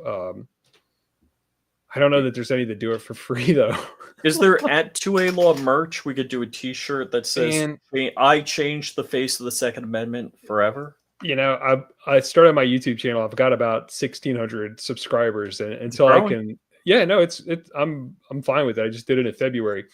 I don't know that there's any that do it for free though. Is there at 2A Law merch we could do a t-shirt that says I changed the face of the Second Amendment forever? I started my YouTube channel. I've got about 1,600 subscribers, and until I can I'm fine with it. I just did it in February.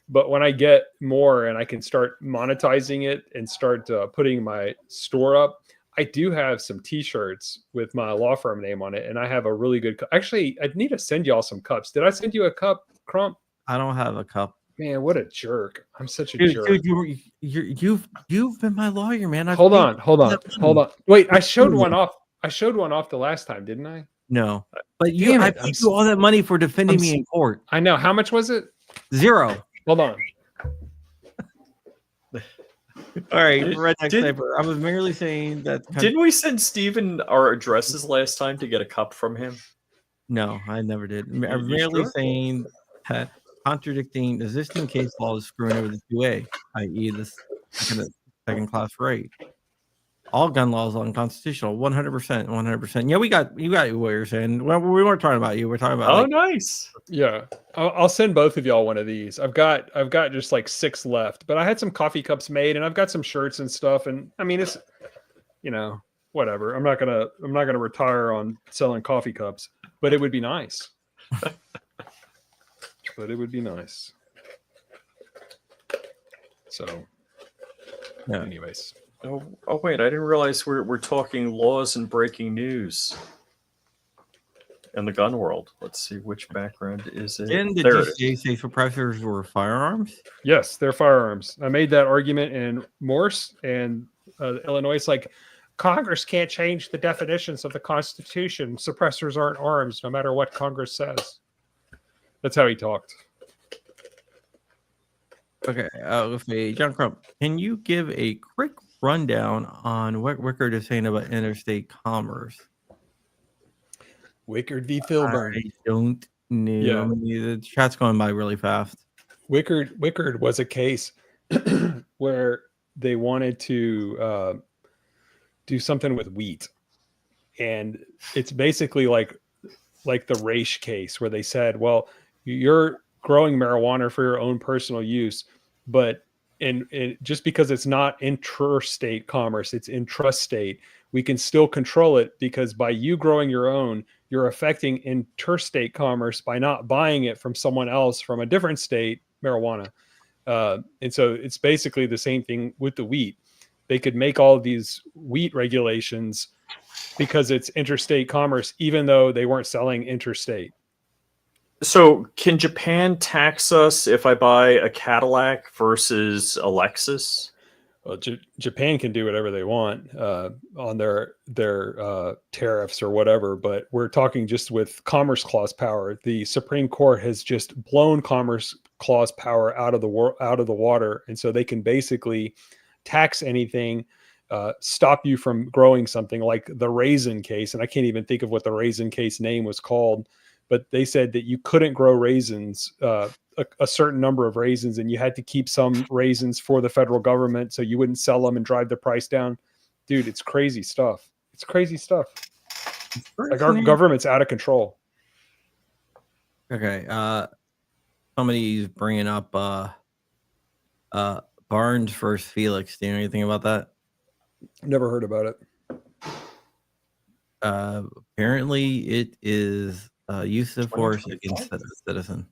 But when I get more and I can start monetizing it and start putting my store up, I do have some t-shirts with my law firm name on it. And I have a really good actually, I need to send y'all some cups. Did I send you a cup, Crump? I don't have a cup. Man, what a jerk. I'm such a jerk. Dude, you've been my lawyer, man. Hold on. Wait, I showed one off the last time, didn't I? No. But I paid you all that money for defending me in court. I know. How much was it? 0. Hold on. All right, Redneck Sniper. I was merely saying that. Didn't we send Steven our addresses last time to get a cup from him? No, I never did. I'm merely saying that contradicting existing case law is screwing over the 2A, i.e., the second class right. All gun laws are unconstitutional. 100%. Yeah, you got lawyers, and well, we weren't talking about you. We're talking about. Oh, nice. Yeah, I'll send both of y'all one of these. I've got just like 6 left, but I had some coffee cups made, and I've got some shirts and stuff. And I mean, it's whatever. I'm not gonna retire on selling coffee cups, but it would be nice. So, yeah. Anyways. Oh wait, I didn't realize we're talking laws and breaking news in the gun world. Let's see, which background is it? Didn't the DOJ say suppressors were firearms? Yes, they're firearms. I made that argument in Morse, and Illinois. It's like Congress can't change the definitions of the Constitution. Suppressors aren't arms, no matter what Congress says. That's how he talked. Okay, John Crump, can you give a quick rundown on what Wickard is saying about interstate commerce? Wickard v. Filburn. I don't know. Yeah. I mean, the chat's going by really fast. Wickard was a case where they wanted to do something with wheat, and it's basically like the Raich case where they said, well, you're growing marijuana for your own personal use, but just because it's not interstate commerce, it's intrastate, we can still control it, because by you growing your own, you're affecting interstate commerce by not buying it from someone else from a different state, marijuana. And so it's basically the same thing with the wheat. They could make all of these wheat regulations because it's interstate commerce, even though they weren't selling interstate. So can Japan tax us if I buy a Cadillac versus a Lexus? Well, Japan can do whatever they want on their tariffs or whatever, but we're talking just with Commerce Clause power. The Supreme Court has just blown Commerce Clause power out of the water, and so they can basically tax anything, stop you from growing something, like the raisin case. And I can't even think of what the raisin case name was called, but they said that you couldn't grow raisins, a certain number of raisins, and you had to keep some raisins for the federal government so you wouldn't sell them and drive the price down. Dude, it's crazy stuff. It's crazy stuff. Like, our government's out of control. Okay. Somebody's bringing up Barnes versus Felix. Do you know anything about that? Never heard about it. Apparently it is use of force against a citizen.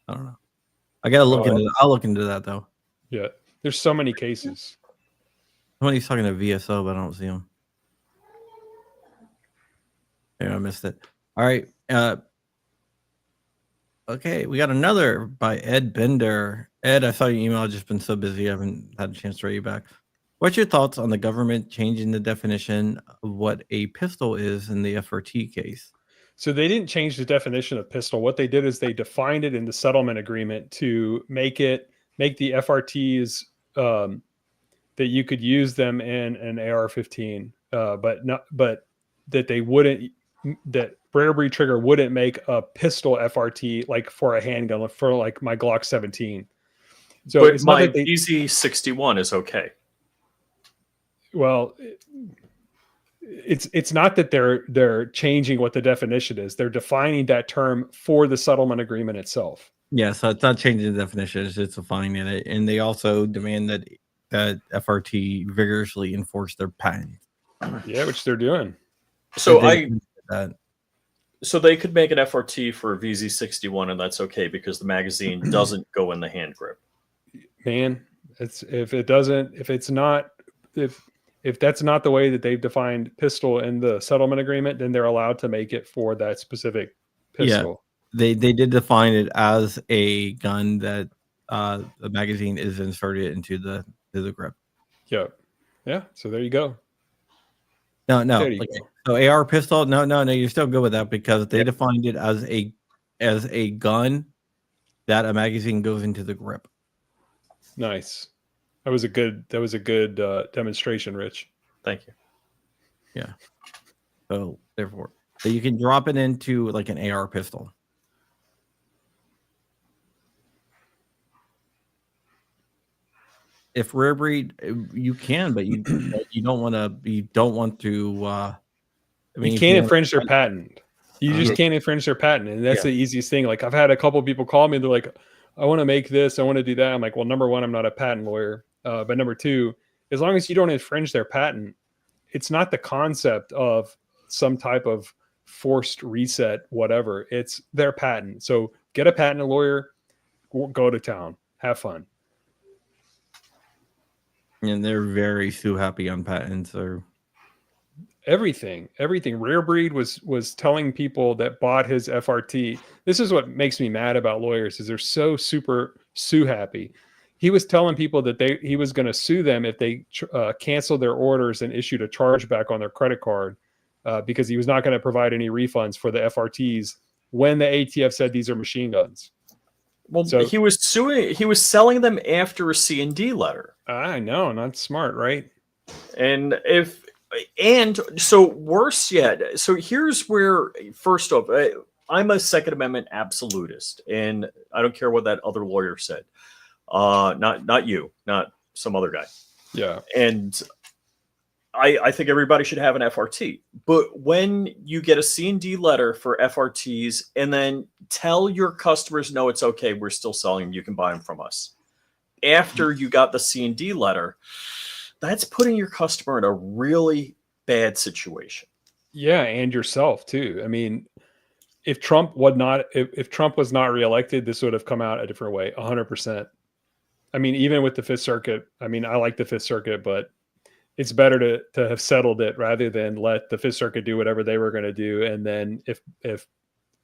I don't know. I gotta look into that. I'll look into that though. Yeah, there's so many cases. Somebody's talking to VSO, but I don't see him. Yeah, I missed it. All right. Okay, we got another by Ed Bender. Ed, I saw your email. I've just been so busy, I haven't had a chance to write you back. What's your thoughts on the government changing the definition of what a pistol is in the FRT case? So they didn't change the definition of pistol. What they did is they defined it in the settlement agreement to make the FRTs that you could use them in an AR-15, but that rare breed trigger wouldn't make a pistol FRT like for a handgun, for like my Glock 17. So but it's my not that BZ-61 is okay. Well, it's not that they're changing what the definition is. They're defining that term for the settlement agreement itself. Yeah, so it's not changing the definition; it's just defining it. And they also demand that FRT vigorously enforce their patent. Yeah, which they're doing. So they could make an FRT for a VZ-61, and that's okay because the magazine doesn't go in the hand grip. Man, if that's not the way that they've defined pistol in the settlement agreement, then they're allowed to make it for that specific pistol. Yeah, they did define it as a gun that the magazine is inserted into the grip. Yeah. So there you go. No. Okay. So AR pistol, no, you're still good with that because they defined it as a gun that a magazine goes into the grip. Nice. That was a good demonstration, Rich. Thank you. Yeah. So therefore, so you can drop it into like an AR pistol. If rare breed, you can, but you don't want to. I mean, you can't infringe their patent. You just can't infringe their patent, and that's the easiest thing. Like, I've had a couple of people call me. They're like, "I want to make this. I want to do that." I'm like, "Well, number one, I'm not a patent lawyer, but number two, as long as you don't infringe their patent, it's not the concept of some type of forced reset, whatever. It's their patent. So get a patent lawyer, go to town, have fun." And they're very sue happy on patents or everything. Rare breed was telling people that bought his FRT. This is what makes me mad about lawyers, is they're so super sue happy. He was telling people that he was going to sue them if they canceled their orders and issued a chargeback on their credit card because he was not going to provide any refunds for the FRTs when the ATF said these are machine guns. Well, so he was selling them after a C&D letter. I know, not smart, right? And so worse yet. So here's where, first off, I'm a Second Amendment absolutist, and I don't care what that other lawyer said. Not you, not some other guy. Yeah. And I think everybody should have an FRT. But when you get a C&D letter for FRTs and then tell your customers, no, it's okay, we're still selling them, you can buy them from us. After you got the C&D letter, that's putting your customer in a really bad situation. Yeah, and yourself too. I mean, if Trump was not reelected, this would have come out a different way, 100%. I mean, even with the Fifth Circuit, I mean, I like the Fifth Circuit, but it's better to have settled it rather than let the Fifth Circuit do whatever they were going to do. And then if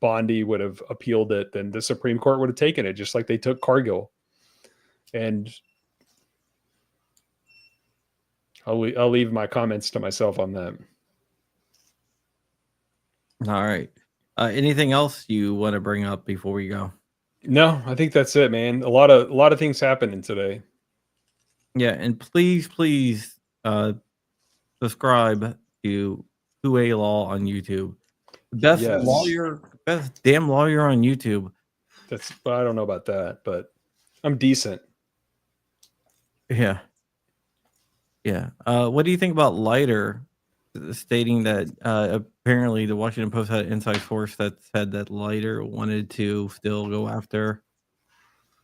Bondi would have appealed it, then the Supreme Court would have taken it, just like they took Cargill. And I'll leave my comments to myself on that. All right. Anything else you want to bring up before we go? No, I think that's it, man. A lot of things happening today. Yeah, and please subscribe to 2A Law on YouTube. Best damn lawyer on YouTube. I don't know about that, but I'm decent. Yeah. What do you think about Leiter stating that apparently the Washington Post had an inside source that said that Leiter wanted to still go after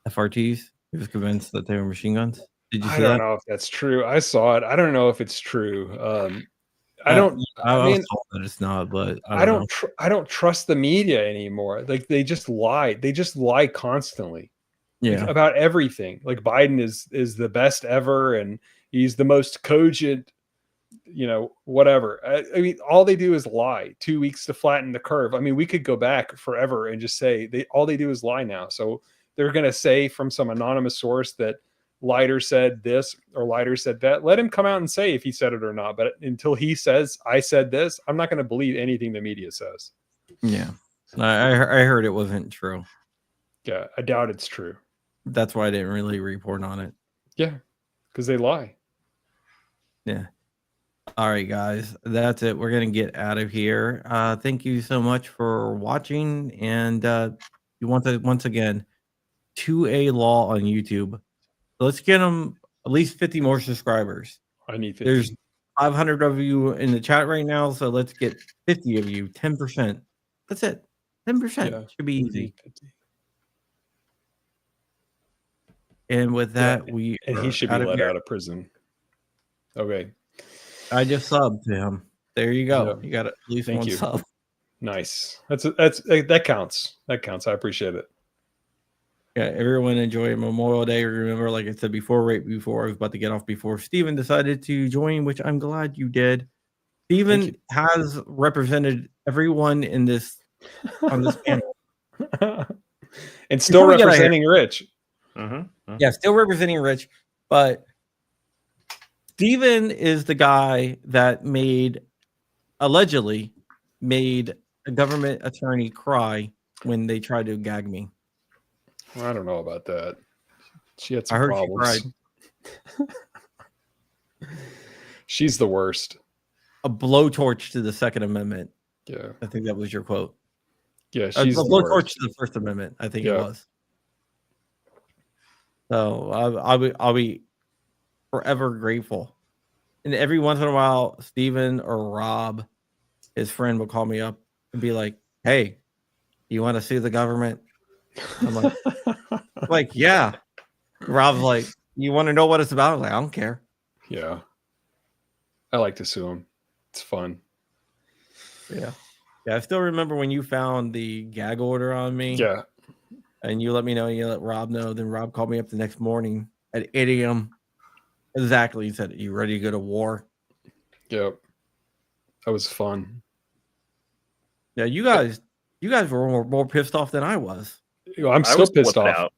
FRTs? He was convinced that they were machine guns. Did you see that? I don't know if that's true. I saw it. I don't know if it's true. I was mean, told that it's not, but I don't trust the media anymore. Like they just lie. They just lie constantly. Yeah. Like, about everything. Like Biden is the best ever, and he's the most cogent. Whatever. I mean, all they do is lie. 2 weeks to flatten the curve. I mean, we could go back forever and just say all they do is lie now. So they're going to say from some anonymous source that Leiter said this or Leiter said that. Let him come out and say if he said it or not. But until he says, I said this, I'm not going to believe anything the media says. Yeah. I heard it wasn't true. Yeah, I doubt it's true. That's why I didn't really report on it. Yeah, because they lie. Yeah. All right, guys. That's it. We're going to get out of here. Thank you so much for watching. And you want to, once again, 2A Law on YouTube. Let's get them at least 50 more subscribers. I need 50. There's 500 of you in the chat right now, so let's get 50 of you, 10%. That's it. 10% should be easy. 50. And with that, he should be let out of prison. Okay. I just subbed to him. There you go. Yeah. You got at least one sub. Nice. That counts. That counts. I appreciate it. Yeah, everyone enjoy Memorial Day. Remember, like I said before, right before I was about to get off, before Steven decided to join, which I'm glad you did. Steven has represented everyone in this on this panel. And still representing Rich. Yeah, still representing Rich, but Steven is the guy that allegedly made a government attorney cry when they tried to gag me. Well, I don't know about that. She had some problems. She cried. She's the worst. A blowtorch to the Second Amendment. Yeah. I think that was your quote. Yeah, she's a blowtorch to the First Amendment. I think it was. So I'll be forever grateful. And every once in a while, Steven or Rob, his friend, will call me up and be like, "Hey, you want to sue the government?" I'm like, yeah. Rob's like, "You want to know what it's about?" I'm like, "I don't care." Yeah. I like to sue him. It's fun. Yeah. I still remember when you found the gag order on me. Yeah. And you let me know, you let Rob know. Then Rob called me up the next morning at 8 a.m. Exactly. He said, "You ready to go to war?" Yep. That was fun. Yeah, you guys were more pissed off than I was. I'm still pissed off.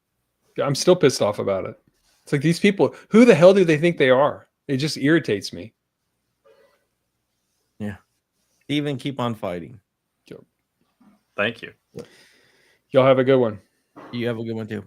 I'm still pissed off about it. It's like, these people, who the hell do they think they are? It just irritates me. Yeah. Even keep on fighting. Thank you. Y'all have a good one. You have a good one too.